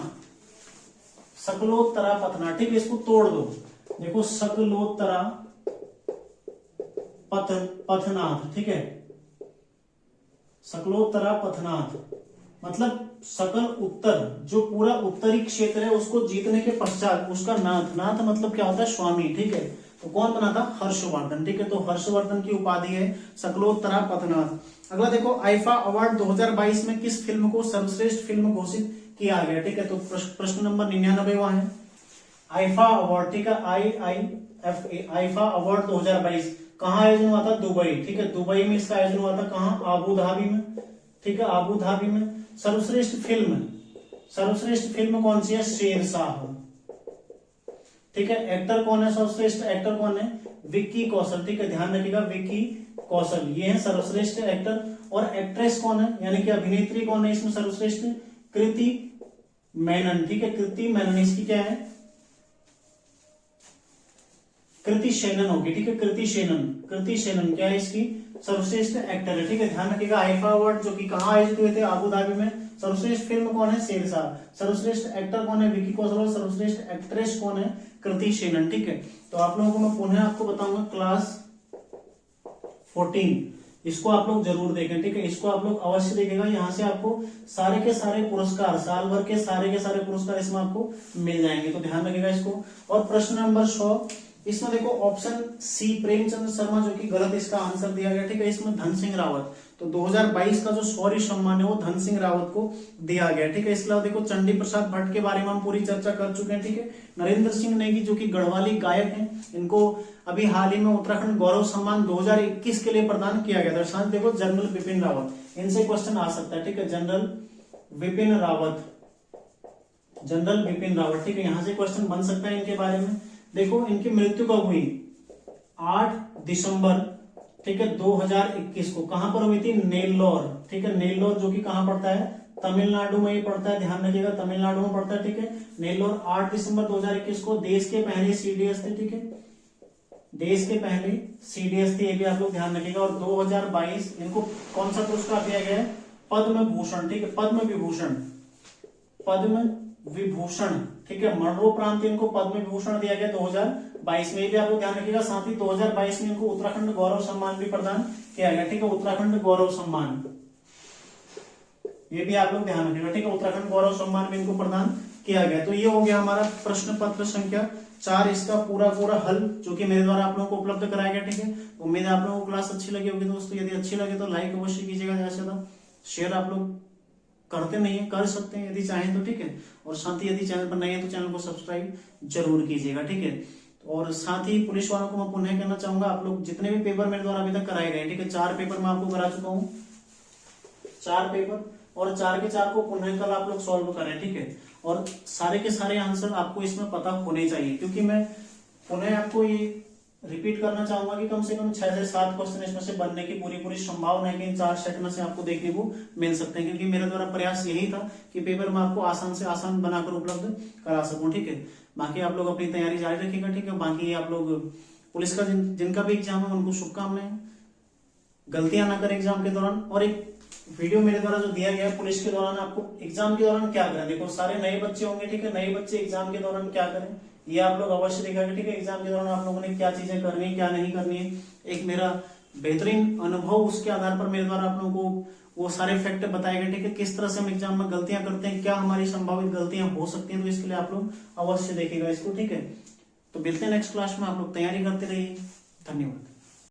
सकलोत्तरा पथनाथ। ठीक है, इसको तोड़ दो, देखो सकलोत्तरा पथनाथ। ठीक है, सकलोत्तरा पथनाथ मतलब सकल उत्तर, जो पूरा उत्तरी क्षेत्र है उसको जीतने के पश्चात उसका नाथ, नाथ मतलब क्या होता है, स्वामी। ठीक है, तो कौन बना था, हर्षवर्धन। ठीक है, तो हर्षवर्धन की उपाधि है सकलोत्तरा पथनाथ। अगला देखो, आईफा अवार्ड 2022 में किस फिल्म को सर्वश्रेष्ठ फिल्म घोषित किया गया। ठीक है, तो प्रश्न नंबर 99 वहां है, आईफा अवार्ड। ठीक है, IIFA, आईफा अवार्ड 2022 कहाँ आयोजन हुआ था, दुबई। ठीक है, दुबई में इसका आयोजन हुआ था, कहाँ, आबू धाबी में। ठीक है, आबू धाबी में। सर्वश्रेष्ठ फिल्म, सर्वश्रेष्ठ फिल्म कौन सी है, शेरशाह। ठीक है, एक्टर कौन है, सर्वश्रेष्ठ एक्टर कौन है, विक्की कौशल। ठीक है, ध्यान रखिएगा, विक्की कौशल ये है सर्वश्रेष्ठ एक्टर। और एक्ट्रेस कौन है, यानी कि अभिनेत्री कौन है इसमें सर्वश्रेष्ठ, कृति मेनन। ठीक है, कृति मेनन, इसकी क्या है, कृति शेनन होगी। ठीक है, कृति शेनन, कृति शेनन क्या है इसकी, सर्वश्रेष्ठ एक्टर है। ठीक है, ध्यान रखिएगा, आईफा अवार्ड जो कि कहाँ आयोजित हुए थे, आबू धाबी में। सर्वश्रेष्ठ फिल्म कौन है, शेरशाह। सर्वश्रेष्ठ एक्टर कौन है, विक्की कौशल। और सर्वश्रेष्ठ एक्ट्रेस कौन है, कृति शेनन। ठीक है, तो आप लोगों को मैं पुनः आपको बताऊंगा क्लास 14, इसको आप लोग जरूर देखें। ठीक है, इसको आप लोग अवश्य देखेगा, यहाँ से आपको सारे के सारे पुरस्कार, साल भर के सारे पुरस्कार इसमें आपको मिल जाएंगे, तो ध्यान रखिएगा इसको। और प्रश्न नंबर 100, इसमें देखो ऑप्शन सी प्रेमचंद्र शर्मा जो कि गलत इसका आंसर दिया गया। ठीक है, इसमें धन सिंह रावत, तो 2022 का जो शौर्य सम्मान है वो धन सिंह रावत को दिया गया। ठीक है, इसके अलावा देखो चंडी प्रसाद भट्ट के बारे में हम पूरी चर्चा कर चुके हैं। ठीक है, नरेंद्र सिंह नेगी जो कि गढ़वाली गायक हैं, इनको अभी हाल ही में उत्तराखंड गौरव सम्मान 2021 के लिए प्रदान किया गया था। साथ देखो जनरल बिपिन रावत, इनसे क्वेश्चन आ सकता है। ठीक है, जनरल बिपिन रावत, जनरल बिपिन रावत। ठीक है, यहां से क्वेश्चन बन सकता है इनके बारे में। देखो इनकी मृत्यु कब हुई, 8 दिसंबर, ठीक है, 2021 को। कहां पर हुई थी, नेल्लोर। ठीक है, नेल्लोर जो कि कहां पड़ता है, तमिलनाडु में ही पड़ता है, ध्यान रखिएगा, तमिलनाडु में पड़ता है। ठीक है, नेल्लोर 8 दिसंबर 2021 को। देश के पहले सीडीएस थे। ठीक है, देश के पहले सीडीएस थे, ये भी आप लोग ध्यान रखिएगा। और 2022 इनको कौन सा पुरस्कार दिया गया है, पद्म भूषण। ठीक है, पद्म विभूषण, पद्म विभूषण। ठीक है, मरणोपरांत इनको पद्म विभूषण दिया गया 2022 में, भी आपको ध्यान रखिएगा। साथ ही 2022 में इनको उत्तराखंड गौरव सम्मान भी प्रदान किया गया। ठीक है, उत्तराखंड गौरव सम्मान ये भी आप लोग ध्यान रखिएगा, ठीक है। उत्तराखंड गौरव सम्मान भी इनको प्रदान किया गया। तो ये हो गया हमारा प्रश्न पत्र संख्या 4, इसका पूरा पूरा हल जो कि मेरे द्वारा आप लोगों को उपलब्ध कराया गया, ठीक है। उम्मीद है आप लोगों को क्लास अच्छी लगी होगी दोस्तों। यदि अच्छी लगे तो लाइक अवश्य कीजिएगा, ज्यादा से ज्यादा शेयर आप लोग करते नहीं है, कर सकते हैं यदि चाहें तो, ठीक है। और साथ ही यदि चैनल पर नए हैं तो चैनल को सब्सक्राइब जरूर कीजिएगा, ठीक है। और साथ ही पुलिस वालों को मैं पुनः कहना चाहूंगा, आप लोग जितने भी पेपर मेरे द्वारा अभी तक कराए गए, ठीक है, 4 पेपर मैं आपको करा चुका हूँ, 4 पेपर, और 4 के 4 को पुनः कल आप लोग सॉल्व करें, ठीक है। और सारे के सारे आंसर आपको इसमें पता होने चाहिए, क्योंकि मैं पुनः आपको ये रिपीट करना चाहूंगा कि कम से कम 6 से 7 क्वेश्चन इसमें से बनने की पूरी पूरी संभावना है कि इन 4 सेट में से आपको देखने को मिल सकते हैं, क्योंकि मेरे द्वारा प्रयास यही था कि पेपर मैं आपको आसान से आसान बनाकर उपलब्ध करा सकूं, ठीक है। बाकी आप लोग अपनी तैयारी जारी रखिएगा, ठीक है। बाकी आप लोग पुलिस का जिनका भी एग्जाम है उनको शुभकामनाएं, गलतियां ना करें एग्जाम के दौरान। और एक वीडियो मेरे द्वारा जो दिया गया है पुलिस के दौरान आपको एग्जाम के दौरान क्या करें, देखो सारे नए बच्चे होंगे, ठीक है, नए बच्चे एग्जाम के दौरान क्या करें ये आप लोग अवश्य देखेंगे, ठीक है। एग्जाम के दौरान आप लोगों ने क्या चीजें करनी है क्या नहीं करनी है, एक मेरा बेहतरीन अनुभव, उसके आधार पर मेरे द्वारा आप लोगों को वो सारे फैक्ट बताए गए, ठीक है। किस तरह से हम एग्जाम में गलतियां करते हैं, क्या हमारी संभावित गलतियां हो सकती हैं, तो इसके लिए आप लोग अवश्य देखेगा इसको, ठीक है। तो मिलते हैं नेक्स्ट क्लास में, आप लोग तैयारी करते रहिए। धन्यवाद।